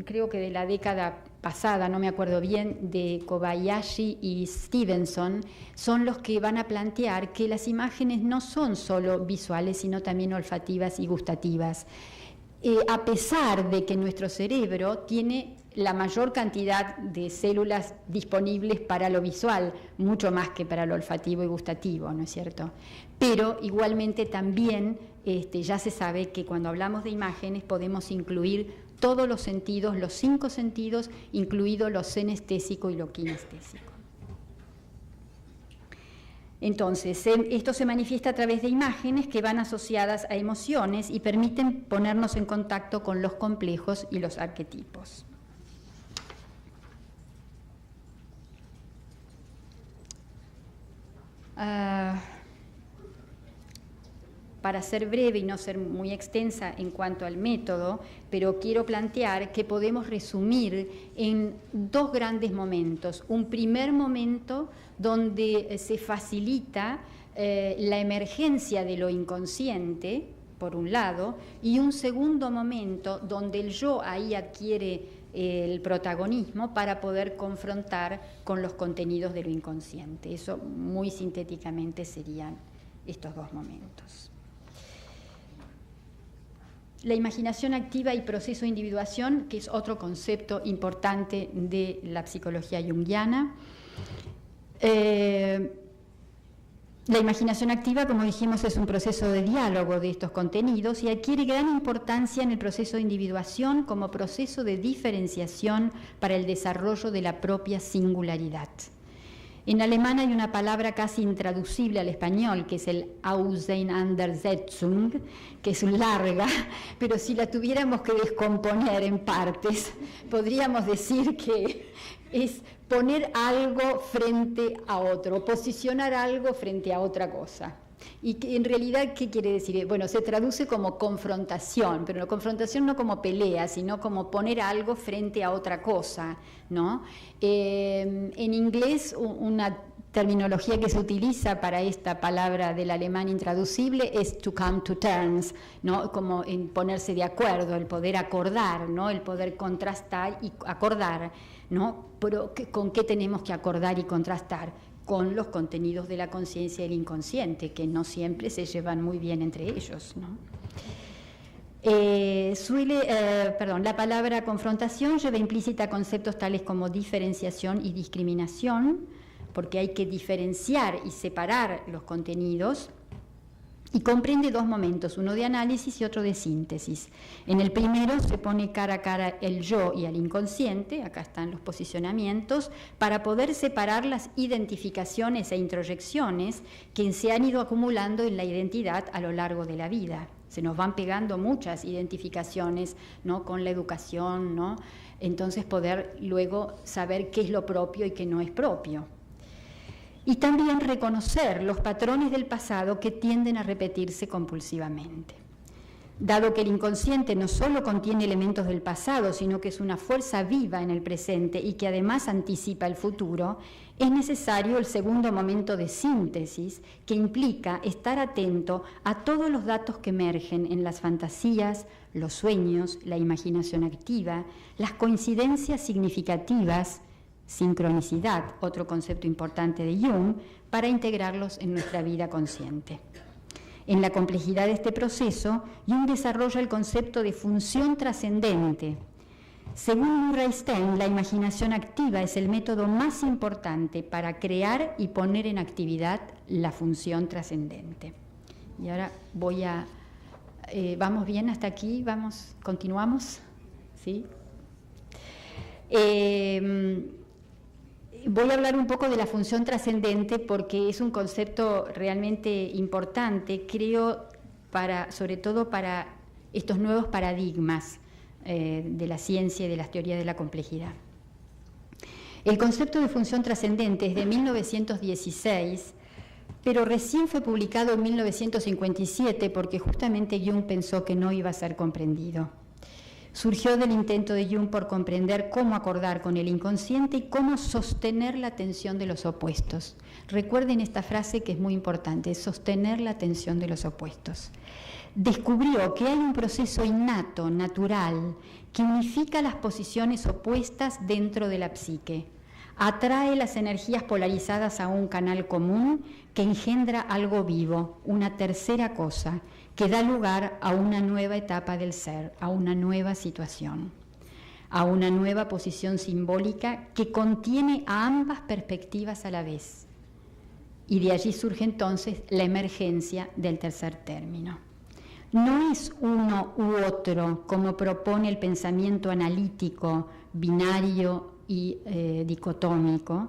creo que de la década pasada, no me acuerdo bien, de Kobayashi y Stevenson, son los que van a plantear que las imágenes no son solo visuales, sino también olfativas y gustativas. A pesar de que nuestro cerebro tiene la mayor cantidad de células disponibles para lo visual, mucho más que para lo olfativo y gustativo, ¿no es cierto? Pero igualmente también ya se sabe que cuando hablamos de imágenes podemos incluir todos los sentidos, los 5 sentidos, incluido lo senestésico y lo kinestésico. Entonces, esto se manifiesta a través de imágenes que van asociadas a emociones y permiten ponernos en contacto con los complejos y los arquetipos. Para ser breve y no ser muy extensa en cuanto al método, pero quiero plantear que podemos resumir en 2 grandes momentos. Un primer momento donde se facilita la emergencia de lo inconsciente, por un lado, y un segundo momento donde el yo ahí adquiere el protagonismo para poder confrontar con los contenidos de lo inconsciente. Eso muy sintéticamente serían estos 2 momentos. La imaginación activa y proceso de individuación, que es otro concepto importante de la psicología junguiana. La imaginación activa, como dijimos, es un proceso de diálogo de estos contenidos y adquiere gran importancia en el proceso de individuación como proceso de diferenciación para el desarrollo de la propia singularidad. En alemán hay una palabra casi intraducible al español, que es el Auseinandersetzung, que es larga, pero si la tuviéramos que descomponer en partes, podríamos decir que es poner algo frente a otro, posicionar algo frente a otra cosa. Y que en realidad, ¿qué quiere decir? Bueno, se traduce como confrontación, pero la confrontación no como pelea, sino como poner algo frente a otra cosa, ¿no? En inglés, una terminología que se utiliza para esta palabra del alemán intraducible es to come to terms, ¿no? Como en ponerse de acuerdo, el poder acordar, ¿no? El poder contrastar y acordar, ¿no? Pero ¿con qué tenemos que acordar y contrastar? Con los contenidos de la conciencia y el inconsciente, que no siempre se llevan muy bien entre ellos, ¿no? La palabra confrontación lleva implícita conceptos tales como diferenciación y discriminación, porque hay que diferenciar y separar los contenidos, y comprende 2 momentos, uno de análisis y otro de síntesis. En el primero se pone cara a cara el yo y el inconsciente, acá están los posicionamientos, para poder separar las identificaciones e introyecciones que se han ido acumulando en la identidad a lo largo de la vida. Se nos van pegando muchas identificaciones, ¿no? Con la educación, ¿no? Entonces poder luego saber qué es lo propio y qué no es propio. Y también reconocer los patrones del pasado que tienden a repetirse compulsivamente. Dado que el inconsciente no solo contiene elementos del pasado, sino que es una fuerza viva en el presente y que además anticipa el futuro, es necesario el segundo momento de síntesis, que implica estar atento a todos los datos que emergen en las fantasías, los sueños, la imaginación activa, las coincidencias significativas, sincronicidad, otro concepto importante de Jung, para integrarlos en nuestra vida consciente. En la complejidad de este proceso, Jung desarrolla el concepto de función trascendente. Según Murray Stein, la imaginación activa es el método más importante para crear y poner en actividad la función trascendente. Y ahora ¿vamos bien hasta aquí? ¿Continuamos? ¿Sí? Voy a hablar un poco de la función trascendente porque es un concepto realmente importante, creo, sobre todo para estos nuevos paradigmas de la ciencia y de las teorías de la complejidad. El concepto de función trascendente es de 1916, pero recién fue publicado en 1957 porque justamente Jung pensó que no iba a ser comprendido. Surgió del intento de Jung por comprender cómo acordar con el inconsciente y cómo sostener la tensión de los opuestos. Recuerden esta frase que es muy importante, sostener la tensión de los opuestos. Descubrió que hay un proceso innato, natural, que unifica las posiciones opuestas dentro de la psique. Atrae las energías polarizadas a un canal común que engendra algo vivo, una tercera cosa, que da lugar a una nueva etapa del ser, a una nueva situación, a una nueva posición simbólica que contiene a ambas perspectivas a la vez. Y de allí surge entonces la emergencia del tercer término. No es uno u otro, como propone el pensamiento analítico, binario y dicotómico,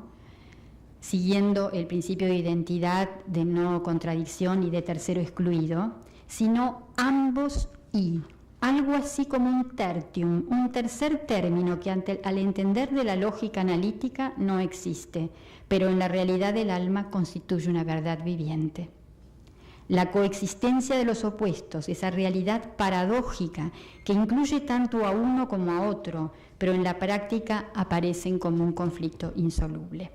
siguiendo el principio de identidad, de no contradicción y de tercero excluido, sino ambos y, algo así como un tertium, un tercer término que al entender de la lógica analítica no existe, pero en la realidad del alma constituye una verdad viviente. La coexistencia de los opuestos, esa realidad paradójica que incluye tanto a uno como a otro, pero en la práctica aparecen como un conflicto insoluble.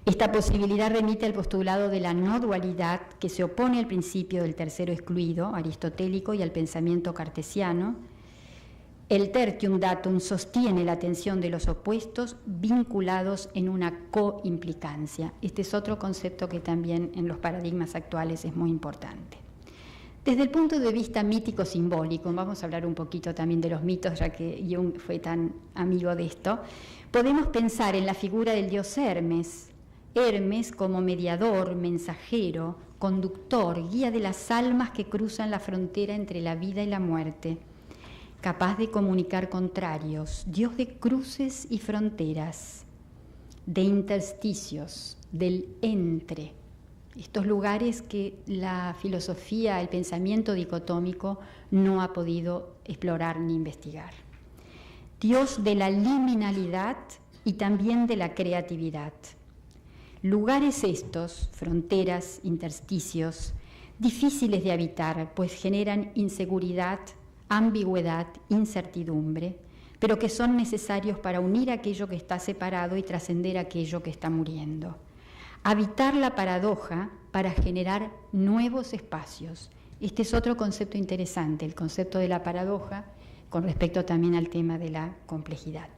Esta posibilidad remite al postulado de la no dualidad que se opone al principio del tercero excluido, aristotélico, y al pensamiento cartesiano. El tertium datum sostiene la tensión de los opuestos vinculados en una coimplicancia. Este es otro concepto que también en los paradigmas actuales es muy importante. Desde el punto de vista mítico-simbólico, vamos a hablar un poquito también de los mitos, ya que Jung fue tan amigo de esto, podemos pensar en la figura del dios Hermes. Hermes como mediador, mensajero, conductor, guía de las almas que cruzan la frontera entre la vida y la muerte, capaz de comunicar contrarios, Dios de cruces y fronteras, de intersticios, del entre, estos lugares que la filosofía, el pensamiento dicotómico no ha podido explorar ni investigar. Dios de la liminalidad y también de la creatividad. Lugares estos, fronteras, intersticios, difíciles de habitar, pues generan inseguridad, ambigüedad, incertidumbre, pero que son necesarios para unir aquello que está separado y trascender aquello que está muriendo. Habitar la paradoja para generar nuevos espacios. Este es otro concepto interesante, el concepto de la paradoja, con respecto también al tema de la complejidad.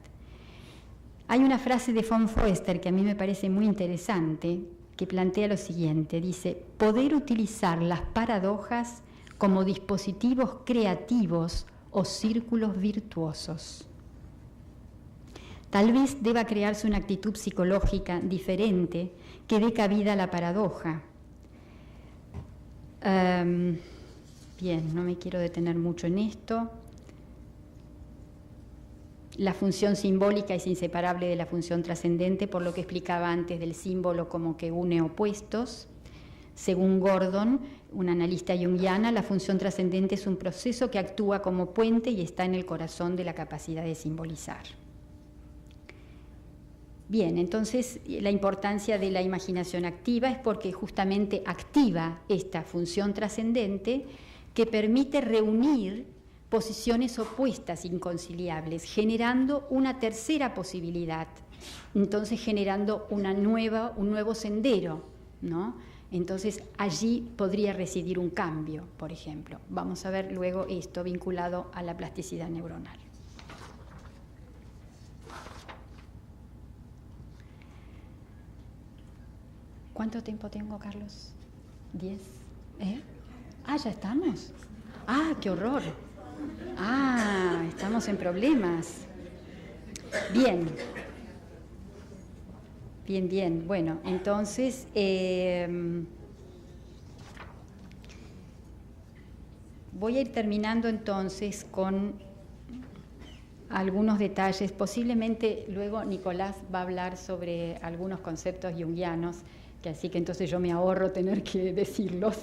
Hay una frase de von Foester que a mí me parece muy interesante, que plantea lo siguiente, dice, poder utilizar las paradojas como dispositivos creativos o círculos virtuosos. Tal vez deba crearse una actitud psicológica diferente que dé cabida a la paradoja. Bien, no me quiero detener mucho en esto. La función simbólica es inseparable de la función trascendente, por lo que explicaba antes del símbolo como que une opuestos. Según Gordon, una analista junguiana, la función trascendente es un proceso que actúa como puente y está en el corazón de la capacidad de simbolizar. Bien, entonces la importancia de la imaginación activa es porque justamente activa esta función trascendente que permite reunir posiciones opuestas inconciliables, generando una tercera posibilidad, entonces generando un nuevo sendero, ¿no? Entonces allí podría residir un cambio, por ejemplo. Vamos a ver luego esto vinculado a la plasticidad neuronal. ¿Cuánto tiempo tengo, Carlos? 10. Ah, ¿ya estamos? Ah, qué horror. Ah, estamos en problemas. Bien. Bien. Bueno, entonces voy a ir terminando entonces con algunos detalles. Posiblemente luego Nicolás va a hablar sobre algunos conceptos junguianos, así que entonces yo me ahorro tener que decirlos.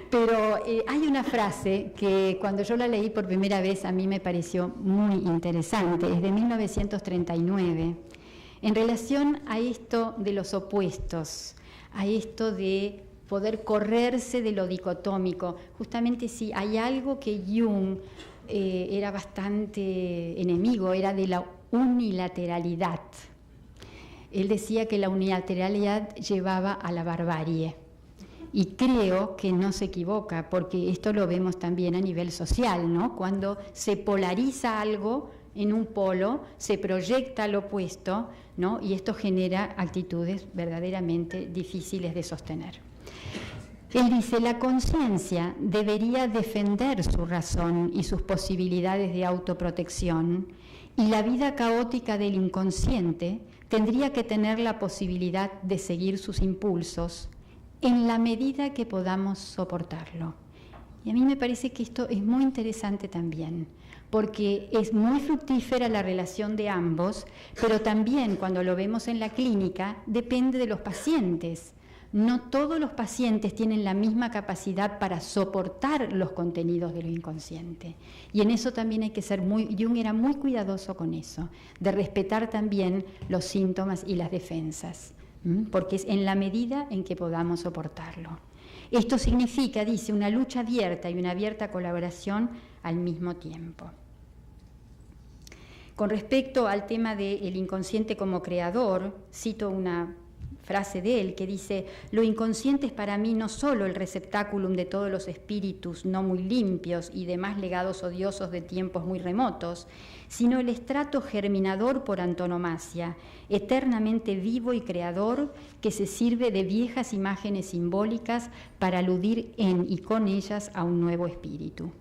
Pero hay una frase que cuando yo la leí por primera vez a mí me pareció muy interesante, es de 1939, en relación a esto de los opuestos, a esto de poder correrse de lo dicotómico. Justamente si hay algo que Jung era bastante enemigo, era de la unilateralidad. Él decía que la unilateralidad llevaba a la barbarie. Y creo que no se equivoca, porque esto lo vemos también a nivel social, ¿no? Cuando se polariza algo en un polo, se proyecta al opuesto, ¿no? Y esto genera actitudes verdaderamente difíciles de sostener. Él dice, la conciencia debería defender su razón y sus posibilidades de autoprotección, y la vida caótica del inconsciente tendría que tener la posibilidad de seguir sus impulsos en la medida que podamos soportarlo. Y a mí me parece que esto es muy interesante también, porque es muy fructífera la relación de ambos, pero también cuando lo vemos en la clínica depende de los pacientes. No todos los pacientes tienen la misma capacidad para soportar los contenidos de lo inconsciente. Y en eso también hay que ser Jung era muy cuidadoso con eso, de respetar también los síntomas y las defensas, porque es en la medida en que podamos soportarlo. Esto significa, dice, una lucha abierta y una abierta colaboración al mismo tiempo. Con respecto al tema del inconsciente como creador, cito una frase de él que dice: lo inconsciente es para mí no solo el receptáculum de todos los espíritus no muy limpios y demás legados odiosos de tiempos muy remotos, sino el estrato germinador por antonomasia, eternamente vivo y creador, que se sirve de viejas imágenes simbólicas para aludir en y con ellas a un nuevo espíritu.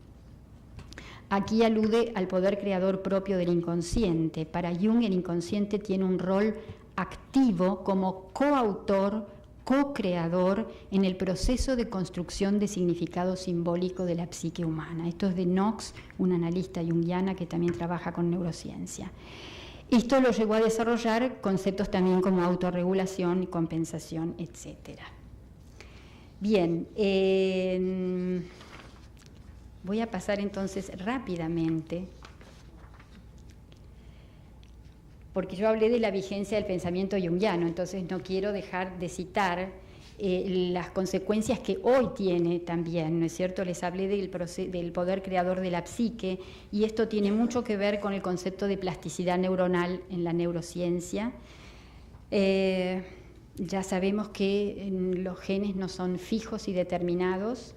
Aquí alude al poder creador propio del inconsciente. Para Jung el inconsciente tiene un rol activo como coautor, co-creador en el proceso de construcción de significado simbólico de la psique humana. Esto es de Knox, una analista junguiana que también trabaja con neurociencia. Esto lo llevó a desarrollar conceptos también como autorregulación, compensación, etc. Bien, voy a pasar entonces rápidamente, porque yo hablé de la vigencia del pensamiento junguiano, entonces no quiero dejar de citar las consecuencias que hoy tiene también, ¿no es cierto? Les hablé del poder creador de la psique, y esto tiene mucho que ver con el concepto de plasticidad neuronal en la neurociencia. Ya sabemos que los genes no son fijos y determinados,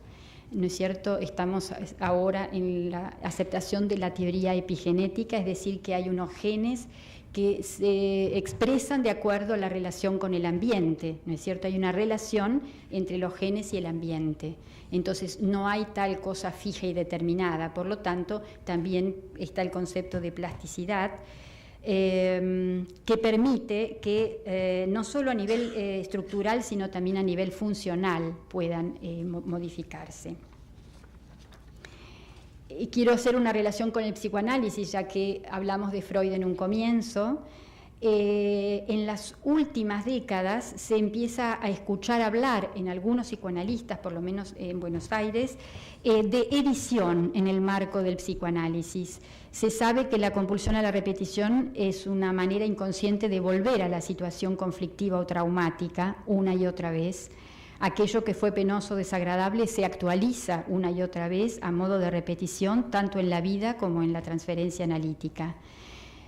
¿no es cierto? Estamos ahora en la aceptación de la teoría epigenética, es decir, que hay unos genes que se expresan de acuerdo a la relación con el ambiente, ¿no es cierto? Hay una relación entre los genes y el ambiente. Entonces, no hay tal cosa fija y determinada. Por lo tanto, también está el concepto de plasticidad, que permite que no solo a nivel estructural, sino también a nivel funcional puedan modificarse. Quiero hacer una relación con el psicoanálisis, ya que hablamos de Freud en un comienzo. En las últimas décadas se empieza a escuchar hablar en algunos psicoanalistas, por lo menos en Buenos Aires, de edición en el marco del psicoanálisis. Se sabe que la compulsión a la repetición es una manera inconsciente de volver a la situación conflictiva o traumática una y otra vez. Aquello que fue penoso o desagradable se actualiza una y otra vez a modo de repetición, tanto en la vida como en la transferencia analítica.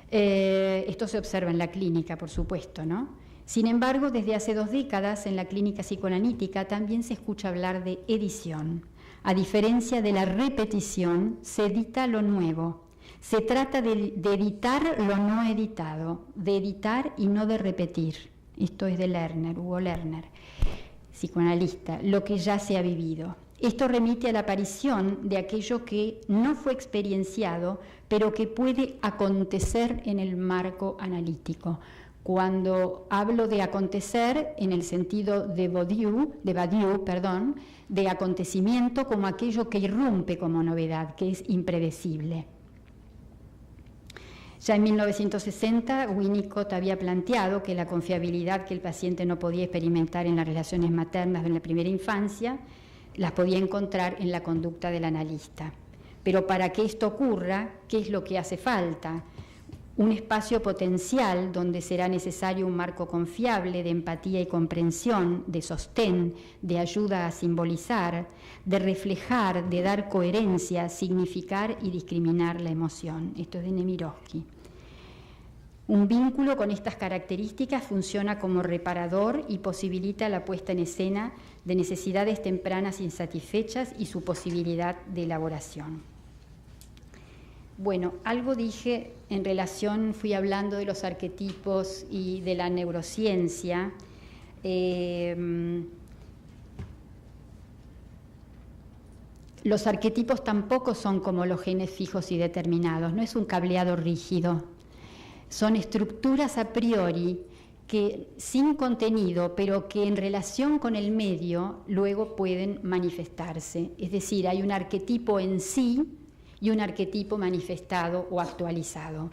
Esto se observa en la clínica, por supuesto, ¿no? Sin embargo, desde hace 2 décadas en la clínica psicoanalítica también se escucha hablar de edición. A diferencia de la repetición, se edita lo nuevo. Se trata de editar lo no editado, de editar y no de repetir. Esto es de Lerner, Hugo Lerner, psicoanalista, lo que ya se ha vivido. Esto remite a la aparición de aquello que no fue experienciado, pero que puede acontecer en el marco analítico. Cuando hablo de acontecer en el sentido de Badiou, de acontecimiento como aquello que irrumpe como novedad, que es imprevisible. Ya en 1960, Winnicott había planteado que la confiabilidad que el paciente no podía experimentar en las relaciones maternas en la primera infancia, las podía encontrar en la conducta del analista. Pero para que esto ocurra, ¿qué es lo que hace falta? un espacio potencial donde será necesario un marco confiable de empatía y comprensión, de sostén, de ayuda a simbolizar, de reflejar, de dar coherencia, significar y discriminar la emoción. Esto es de Nemirovsky. Un vínculo con estas características funciona como reparador y posibilita la puesta en escena de necesidades tempranas insatisfechas y su posibilidad de elaboración. Bueno, algo dije en relación, fui hablando de los arquetipos y de la neurociencia. Los arquetipos tampoco son como los genes fijos y determinados, no es un cableado rígido. Son estructuras a priori que sin contenido, pero que en relación con el medio luego pueden manifestarse. Es decir, hay un arquetipo en sí y un arquetipo manifestado o actualizado,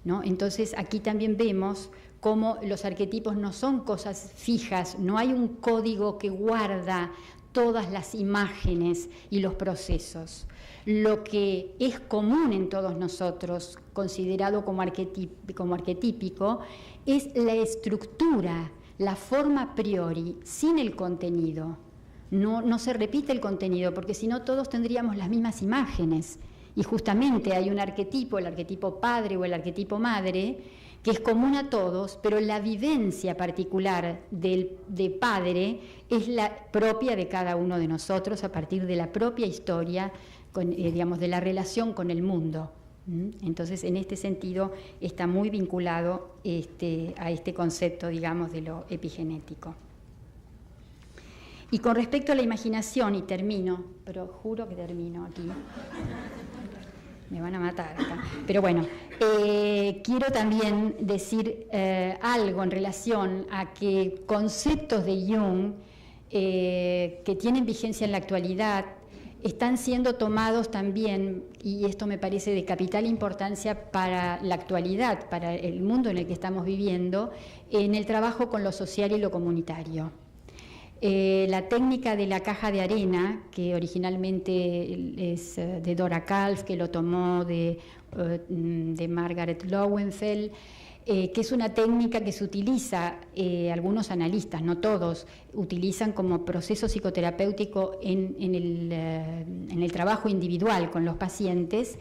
¿no? Entonces aquí también vemos cómo los arquetipos no son cosas fijas, no hay un código que guarda todas las imágenes y los procesos. Lo que es común en todos nosotros, considerado como arquetípico, es la estructura, la forma a priori, sin el contenido. No se repite el contenido, porque si no todos tendríamos las mismas imágenes. Y justamente hay un arquetipo, el arquetipo padre o el arquetipo madre, que es común a todos, pero la vivencia particular de padre es la propia de cada uno de nosotros a partir de la propia historia, digamos, de la relación con el mundo. Entonces, en este sentido, está muy vinculado a este concepto, digamos, de lo epigenético. Y con respecto a la imaginación, y termino, pero juro que termino aquí. Me van a matar acá. Pero bueno, quiero también decir algo en relación a que conceptos de Jung que tienen vigencia en la actualidad están siendo tomados también, y esto me parece de capital importancia para la actualidad, para el mundo en el que estamos viviendo, en el trabajo con lo social y lo comunitario. La técnica de la caja de arena, que originalmente es de Dora Kalf, que lo tomó de Margaret Lowenfeld, que es una técnica que se utiliza, algunos analistas, no todos, utilizan como proceso psicoterapéutico en el trabajo individual con los pacientes.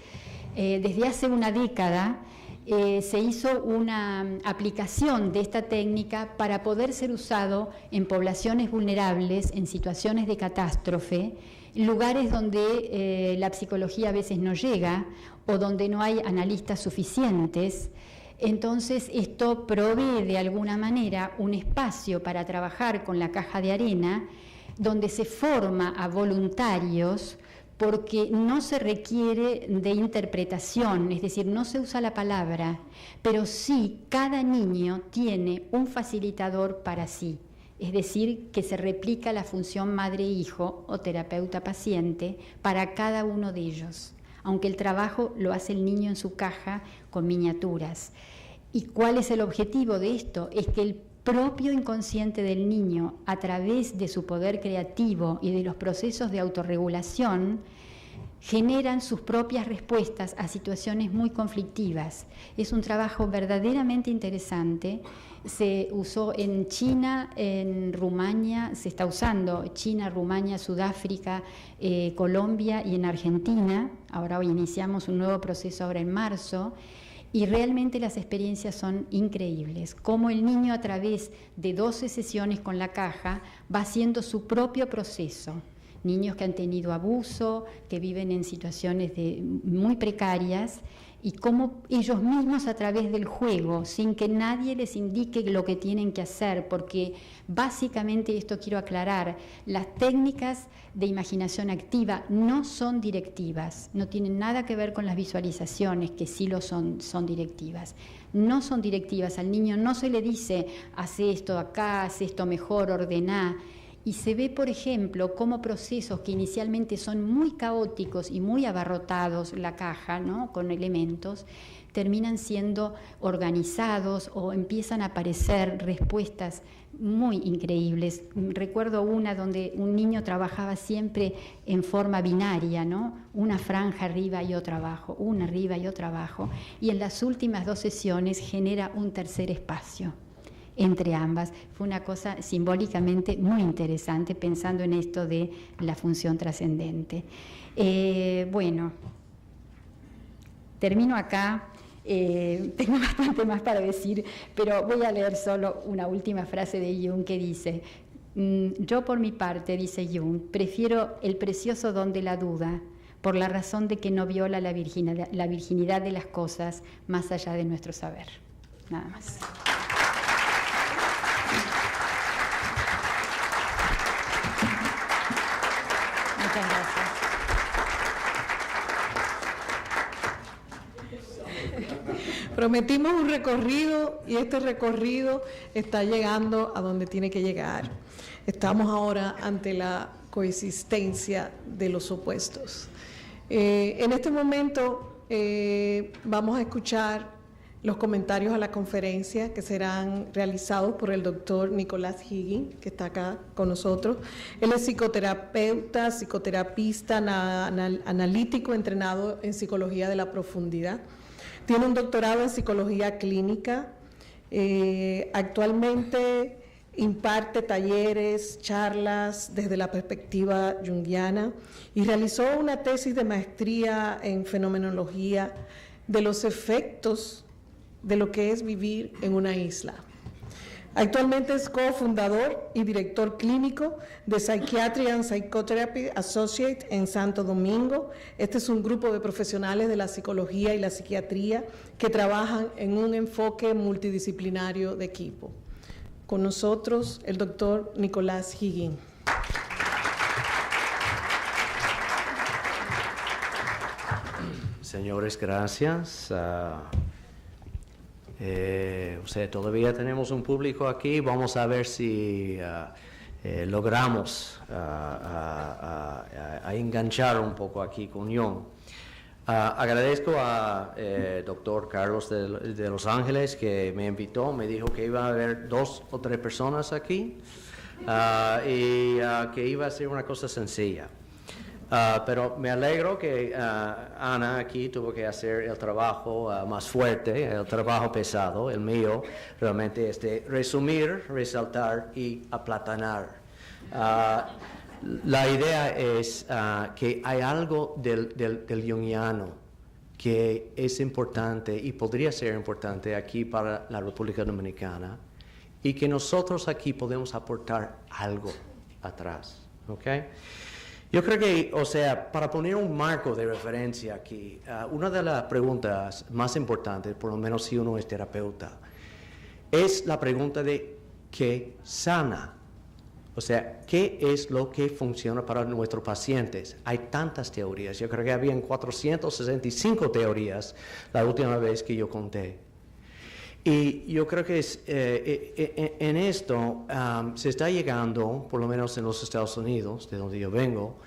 Desde hace una década se hizo una aplicación de esta técnica para poder ser usado en poblaciones vulnerables, en situaciones de catástrofe, en lugares donde la psicología a veces no llega o donde no hay analistas suficientes. Entonces esto provee de alguna manera un espacio para trabajar con la caja de arena donde se forma a voluntarios, porque no se requiere de interpretación, es decir, no se usa la palabra, pero sí cada niño tiene un facilitador para sí, es decir, que se replica la función madre-hijo o terapeuta-paciente para cada uno de ellos, aunque el trabajo lo hace el niño en su caja con miniaturas. ¿Y cuál es el objetivo de esto? Es que el propio inconsciente del niño, a través de su poder creativo y de los procesos de autorregulación, generan sus propias respuestas a situaciones muy conflictivas. Es un trabajo verdaderamente interesante. Se usó en China, en Rumania, se está usando China, Rumania, Sudáfrica, Colombia y en Argentina. Ahora hoy iniciamos un nuevo proceso ahora en marzo. Y realmente las experiencias son increíbles, cómo el niño a través de 12 sesiones con la caja va haciendo su propio proceso. Niños que han tenido abuso, que viven en situaciones muy precarias, y cómo ellos mismos a través del juego, sin que nadie les indique lo que tienen que hacer, porque básicamente, esto quiero aclarar, las técnicas de imaginación activa no son directivas, no tienen nada que ver con las visualizaciones, que sí lo son directivas. No son directivas, al niño no se le dice, hace esto acá, hace esto mejor, ordená. Y se ve, por ejemplo, cómo procesos que inicialmente son muy caóticos y muy abarrotados, la caja, ¿no?, con elementos, terminan siendo organizados o empiezan a aparecer respuestas muy increíbles. Recuerdo una donde un niño trabajaba siempre en forma binaria, ¿no? Una franja arriba y otra abajo, una arriba y otra abajo, y en las últimas 2 sesiones genera un tercer espacio entre ambas. Fue una cosa simbólicamente muy interesante, pensando en esto de la función trascendente. Bueno, termino acá. Tengo bastante más para decir, pero voy a leer solo una última frase de Jung que dice: yo por mi parte, dice Jung, prefiero el precioso don de la duda, por la razón de que no viola la virginidad de las cosas más allá de nuestro saber. Nada más. Muchas gracias. Prometimos un recorrido y este recorrido está llegando a donde tiene que llegar. Estamos ahora ante la coexistencia de los opuestos. En este momento vamos a escuchar los comentarios a la conferencia que serán realizados por el doctor Nicolás Higgins, que está acá con nosotros. Él es psicoterapeuta, psicoterapista, analítico, entrenado en psicología de la profundidad. Tiene un doctorado en psicología clínica. Actualmente imparte talleres, charlas desde la perspectiva junguiana y realizó una tesis de maestría en fenomenología de los efectos de lo que es vivir en una isla. Actualmente es cofundador y director clínico de Psychiatry and Psychotherapy Associate en Santo Domingo. Este es un grupo de profesionales de la psicología y la psiquiatría que trabajan en un enfoque multidisciplinario de equipo. Con nosotros, el doctor Nicolás Higgins. Señores, gracias. Todavía tenemos un público aquí. Vamos a ver si logramos a enganchar un poco aquí con Jung. Agradezco a doctor Carlos de Los Ángeles, que me invitó. Me dijo que iba a haber 2 o 3 personas aquí y que iba a ser una cosa sencilla. Pero me alegro que Ana aquí tuvo que hacer el trabajo más fuerte, el trabajo pesado. El mío realmente es de resumir, resaltar y aplatanar. La idea es que hay algo del junguiano que es importante y podría ser importante aquí para la República Dominicana, y que nosotros aquí podemos aportar algo atrás, ¿ok? Yo creo que, para poner un marco de referencia aquí, una de las preguntas más importantes, por lo menos si uno es terapeuta, es la pregunta de ¿qué sana? O sea, ¿qué es lo que funciona para nuestros pacientes? Hay tantas teorías. Yo creo que habían 465 teorías la última vez que yo conté. Y yo creo que en esto se está llegando, por lo menos en los Estados Unidos, de donde yo vengo,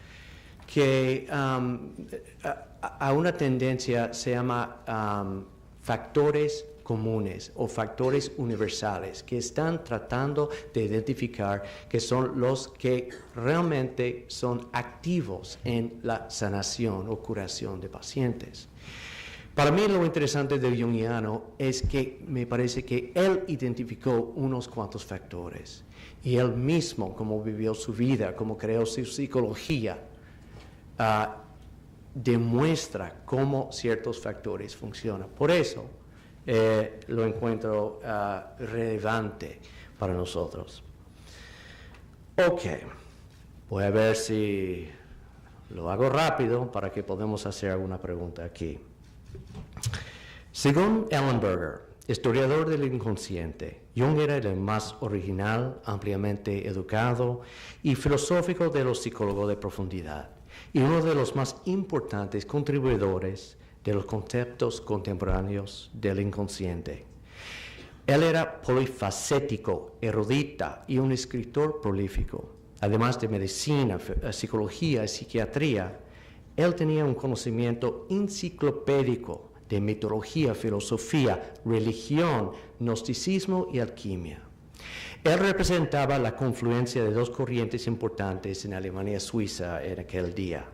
que a una tendencia se llama factores comunes o factores universales, que están tratando de identificar que son los que realmente son activos en la sanación o curación de pacientes. Para mí lo interesante del junguiano es que me parece que él identificó unos cuantos factores, y él mismo, como vivió su vida, como creó su psicología, demuestra cómo ciertos factores funcionan. Por eso lo encuentro relevante para nosotros. Ok, voy a ver si lo hago rápido para que podamos hacer alguna pregunta aquí. Según Ellenberger, historiador del inconsciente, Jung era el más original, ampliamente educado y filosófico de los psicólogos de profundidad, y uno de los más importantes contribuidores de los conceptos contemporáneos del inconsciente. Él era polifacético, erudita y un escritor prolífico. Además de medicina, psicología y psiquiatría, él tenía un conocimiento enciclopédico de mitología, filosofía, religión, gnosticismo y alquimia. Él representaba la confluencia de dos corrientes importantes en Alemania Suiza en aquel día: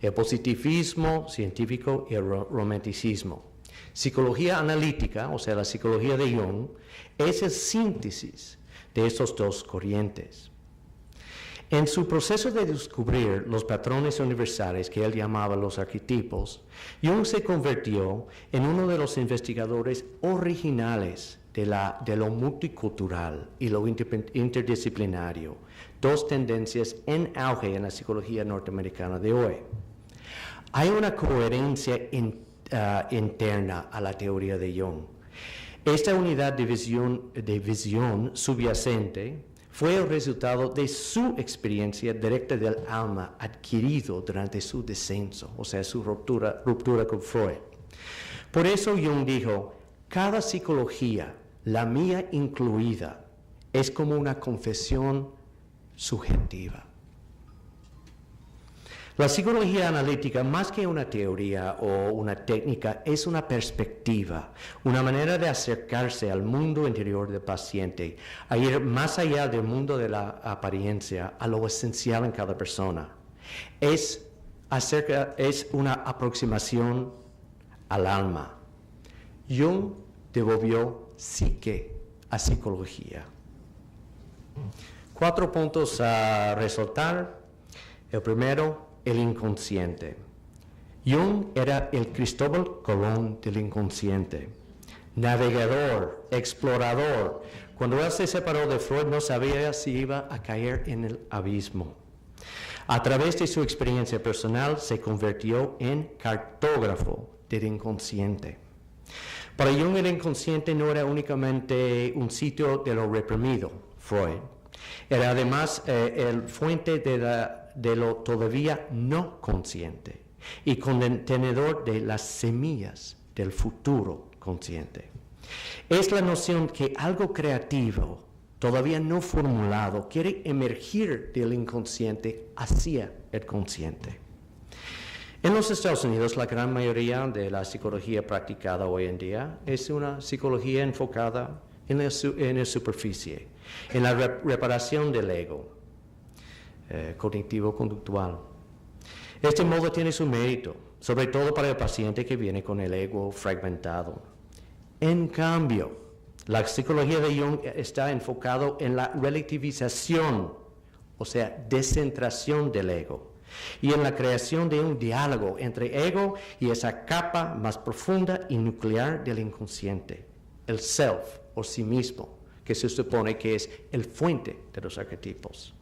el positivismo científico y el romanticismo. Psicología analítica, o sea, la psicología de Jung, es el síntesis de estos dos corrientes. En su proceso de descubrir los patrones universales que él llamaba los arquetipos, Jung se convirtió en uno de los investigadores originales de lo multicultural y lo interdisciplinario, dos tendencias en auge en la psicología norteamericana de hoy. Hay una coherencia interna a la teoría de Jung. Esta unidad de visión subyacente fue el resultado de su experiencia directa del alma adquirido durante su descenso, o sea, su ruptura con Freud. Por eso Jung dijo: cada psicología, la mía incluida, es como una confesión subjetiva. La psicología analítica, más que una teoría o una técnica, es una perspectiva, una manera de acercarse al mundo interior del paciente, a ir más allá del mundo de la apariencia, a lo esencial en cada persona. Es una aproximación al alma. Jung devolvió psique a psicología. 4 puntos a resaltar. El primero, el inconsciente. Jung era el Cristóbal Colón del inconsciente. Navegador, explorador. Cuando él se separó de Freud, no sabía si iba a caer en el abismo. A través de su experiencia personal, se convirtió en cartógrafo del inconsciente. Para Jung, el inconsciente no era únicamente un sitio de lo reprimido, Freud. Era además el fuente de lo todavía no consciente y contenedor de las semillas del futuro consciente. Es la noción que algo creativo, todavía no formulado, quiere emergir del inconsciente hacia el consciente. En los Estados Unidos, la gran mayoría de la psicología practicada hoy en día es una psicología enfocada en la superficie, en la reparación del ego cognitivo-conductual. Este modo tiene su mérito, sobre todo para el paciente que viene con el ego fragmentado. En cambio, la psicología de Jung está enfocada en la relativización, o sea, descentración del ego, y en la creación de un diálogo entre ego y esa capa más profunda y nuclear del inconsciente, el self, o sí mismo, que se supone que es el fuente de los arquetipos.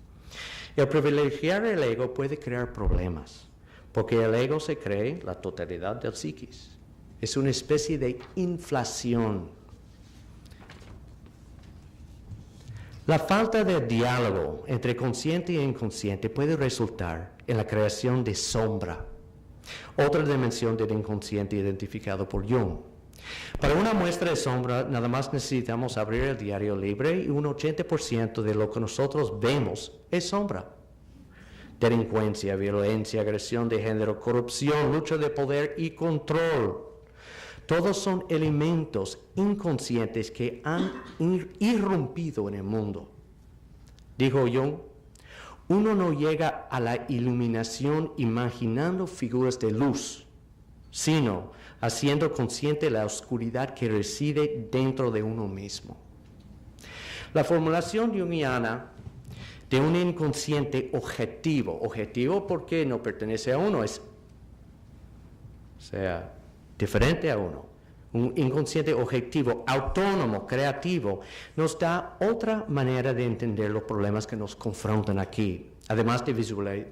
El privilegiar el ego puede crear problemas, porque el ego se cree la totalidad del psiquis. Es una especie de inflación. La falta de diálogo entre consciente e inconsciente puede resultar en la creación de sombra, otra dimensión del inconsciente identificado por Jung. Para una muestra de sombra, nada más necesitamos abrir el diario libre y un 80% de lo que nosotros vemos es sombra. Delincuencia, violencia, agresión de género, corrupción, lucha de poder y control. Todos son elementos inconscientes que han irrumpido en el mundo. Dijo Jung, uno no llega a la iluminación imaginando figuras de luz, sino haciendo consciente la oscuridad que reside dentro de uno mismo. La formulación junguiana de un inconsciente objetivo porque no pertenece a uno, o sea, diferente a uno, un inconsciente objetivo, autónomo, creativo, nos da otra manera de entender los problemas que nos confrontan aquí, además de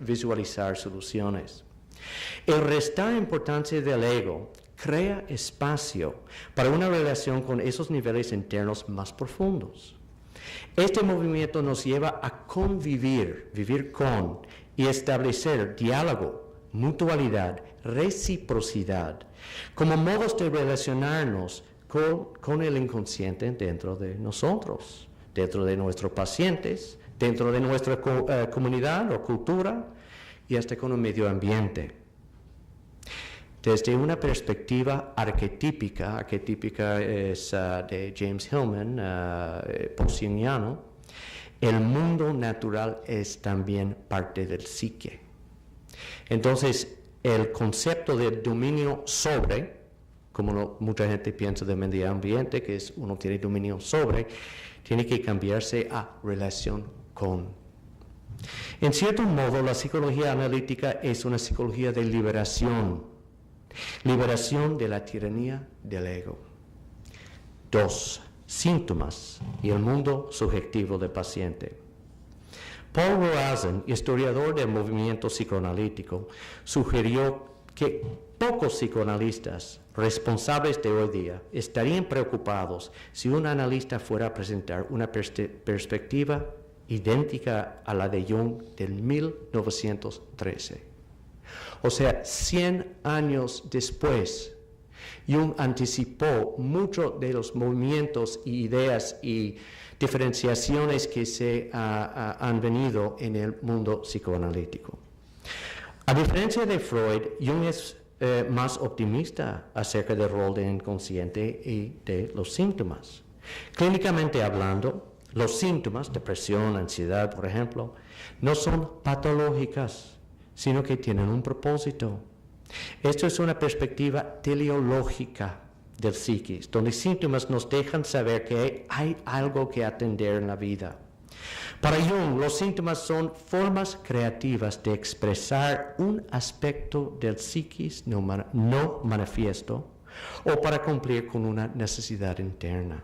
visualizar soluciones. El restar importancia del ego crea espacio para una relación con esos niveles internos más profundos. Este movimiento nos lleva a convivir, vivir con y establecer diálogo, mutualidad, reciprocidad, como modos de relacionarnos con el inconsciente dentro de nosotros, dentro de nuestros pacientes, dentro de nuestra comunidad o cultura y hasta con el medio ambiente. Desde una perspectiva arquetípica es de James Hillman, post-jungiano, El mundo natural es también parte del psique. Entonces, el concepto de dominio sobre, como mucha gente piensa de medio ambiente, que es uno tiene dominio sobre, tiene que cambiarse a relación con. En cierto modo, la psicología analítica es una psicología de liberación de la tiranía del ego. 2. Síntomas y el mundo subjetivo del paciente. Paul Roazen, historiador del movimiento psicoanalítico, sugirió que pocos psicoanalistas responsables de hoy día estarían preocupados si un analista fuera a presentar una perspectiva idéntica a la de Jung del 1913. O sea, 100 años después, Jung anticipó muchos de los movimientos y ideas y diferenciaciones que se han venido en el mundo psicoanalítico. A diferencia de Freud, Jung es más optimista acerca del rol del inconsciente y de los síntomas. Clínicamente hablando, los síntomas, depresión, ansiedad, por ejemplo, no son patológicas, sino que tienen un propósito. Esto es una perspectiva teleológica del psiquis, donde síntomas nos dejan saber que hay algo que atender en la vida. Para Jung, los síntomas son formas creativas de expresar un aspecto del psiquis no manifiesto o para cumplir con una necesidad interna.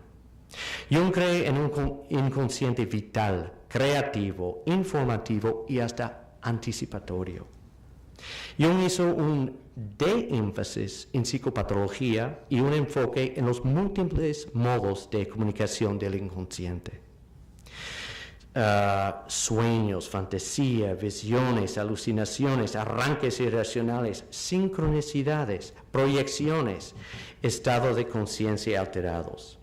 Jung cree en un inconsciente vital, creativo, informativo y hasta anticipatorio. Jung hizo un de-énfasis en psicopatología y un enfoque en los múltiples modos de comunicación del inconsciente. Sueños, fantasía, visiones, alucinaciones, arranques irracionales, sincronicidades, proyecciones, estados de conciencia alterados.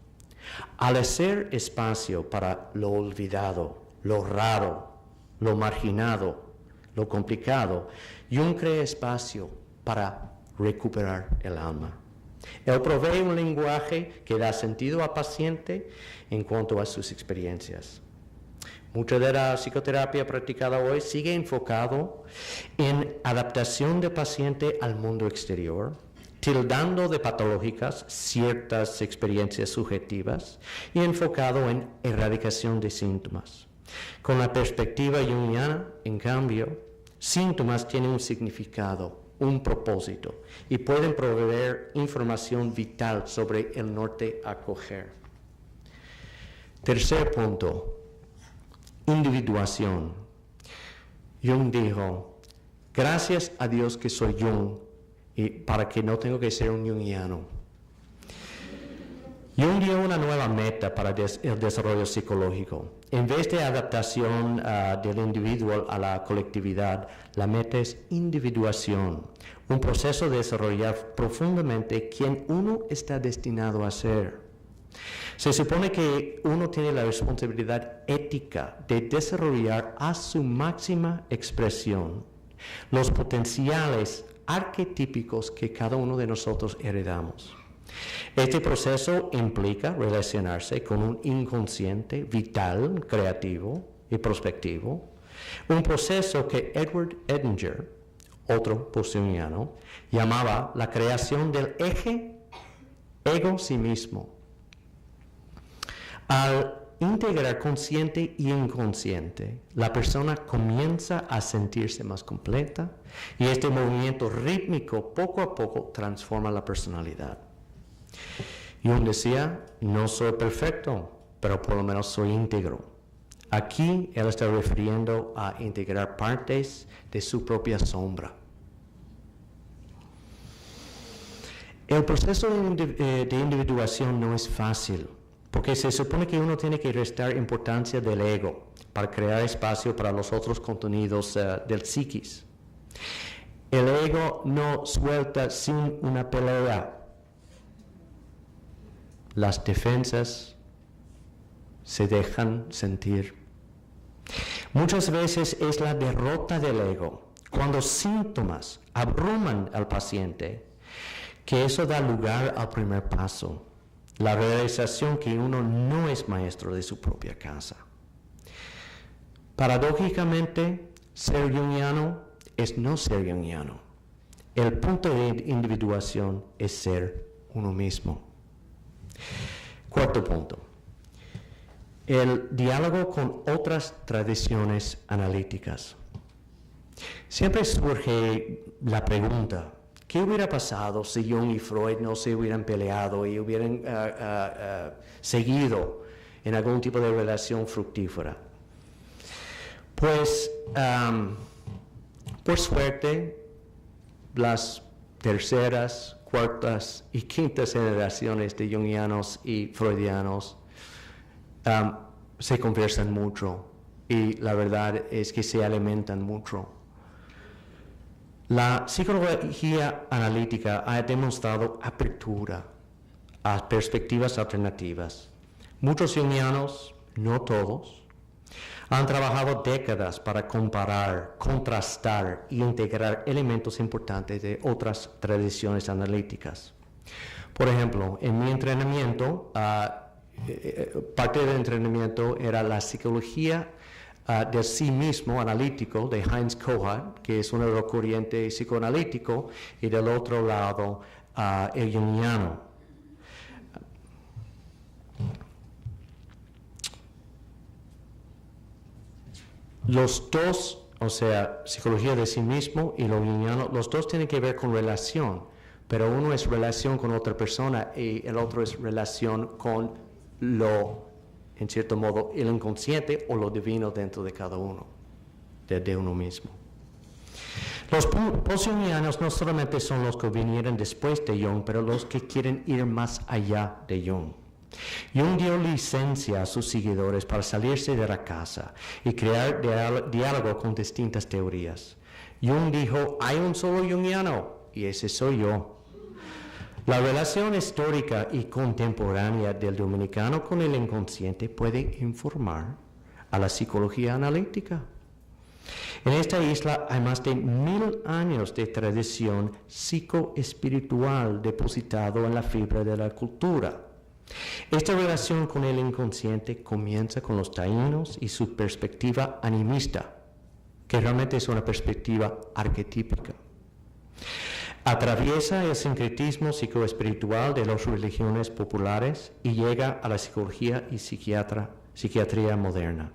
Al hacer espacio para lo olvidado, lo raro, lo marginado, lo complicado, Jung crea espacio para recuperar el alma. Él provee un lenguaje que da sentido al paciente en cuanto a sus experiencias. Mucha de la psicoterapia practicada hoy sigue enfocado en adaptación del paciente al mundo exterior, tildando de patológicas ciertas experiencias subjetivas y enfocado en erradicación de síntomas. Con la perspectiva junguiana, en cambio, síntomas tienen un significado, un propósito y pueden proveer información vital sobre el norte a coger. Tercer punto, individuación. Jung dijo, gracias a Dios que soy Jung y para que no tengo que ser un junguiano. Jung dio una nueva meta para el desarrollo psicológico. En vez de adaptación del individuo a la colectividad, la meta es individuación, un proceso de desarrollar profundamente quién uno está destinado a ser. Se supone que uno tiene la responsabilidad ética de desarrollar a su máxima expresión los potenciales arquetípicos que cada uno de nosotros heredamos. Este proceso implica relacionarse con un inconsciente vital, creativo y prospectivo, un proceso que Edward Edinger, otro postjunguiano, llamaba la creación del eje ego-sí mismo. Al integrar consciente y inconsciente, la persona comienza a sentirse más completa y este movimiento rítmico poco a poco transforma la personalidad. Jung decía, no soy perfecto, pero por lo menos soy íntegro. Aquí él está refiriendo a integrar partes de su propia sombra. El proceso de individuación no es fácil, porque se supone que uno tiene que restar importancia del ego para crear espacio para los otros contenidos del psiquis. El ego no suelta sin una pelea. Las defensas se dejan sentir. Muchas veces es la derrota del ego, cuando síntomas abruman al paciente, que eso da lugar al primer paso, la realización que uno no es maestro de su propia casa. Paradójicamente, ser junguiano es no ser junguiano. El punto de individuación es ser uno mismo. Cuarto punto. El diálogo con otras tradiciones analíticas. Siempre surge la pregunta, ¿qué hubiera pasado si Jung y Freud no se hubieran peleado y hubieran seguido en algún tipo de relación fructífera? Pues, por suerte, las terceras, cuartas y quintas generaciones de junguianos y freudianos se conversan mucho y la verdad es que se alimentan mucho. La psicología analítica ha demostrado apertura a perspectivas alternativas. Muchos junguianos, no todos, han trabajado décadas para comparar, contrastar e integrar elementos importantes de otras tradiciones analíticas. Por ejemplo, en mi entrenamiento, parte del entrenamiento era la psicología del sí mismo analítico de Heinz Kohut, que es un corriente psicoanalítico, y del otro lado el junguiano. Los dos, o sea, psicología de sí mismo y lo junguiano, los dos tienen que ver con relación, pero uno es relación con otra persona y el otro es relación con lo, en cierto modo, el inconsciente o lo divino dentro de cada uno, de uno mismo. Los post-junguianos no solamente son los que vinieron después de Jung, pero los que quieren ir más allá de Jung. Jung dio licencia a sus seguidores para salirse de la casa y crear diálogo con distintas teorías. Jung dijo, hay un solo junguiano y ese soy yo. La relación histórica y contemporánea del dominicano con el inconsciente puede informar a la psicología analítica. En esta isla hay más de 1000 años de tradición psicoespiritual depositado en la fibra de la cultura. Esta relación con el inconsciente comienza con los taínos y su perspectiva animista, que realmente es una perspectiva arquetípica. Atraviesa el sincretismo psicoespiritual de las religiones populares y llega a la psicología y psiquiatría moderna.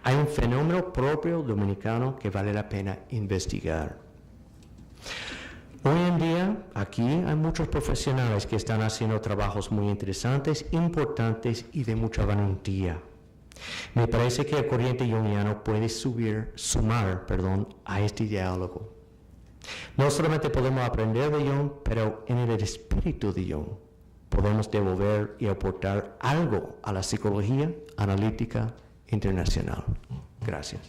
Hay un fenómeno propio dominicano que vale la pena investigar. Hoy en día, aquí hay muchos profesionales que están haciendo trabajos muy interesantes, importantes y de mucha valentía. Me parece que el corriente junguiano puede sumar a este diálogo. No solamente podemos aprender de Jung, pero en el espíritu de Jung podemos devolver y aportar algo a la psicología analítica internacional. Gracias.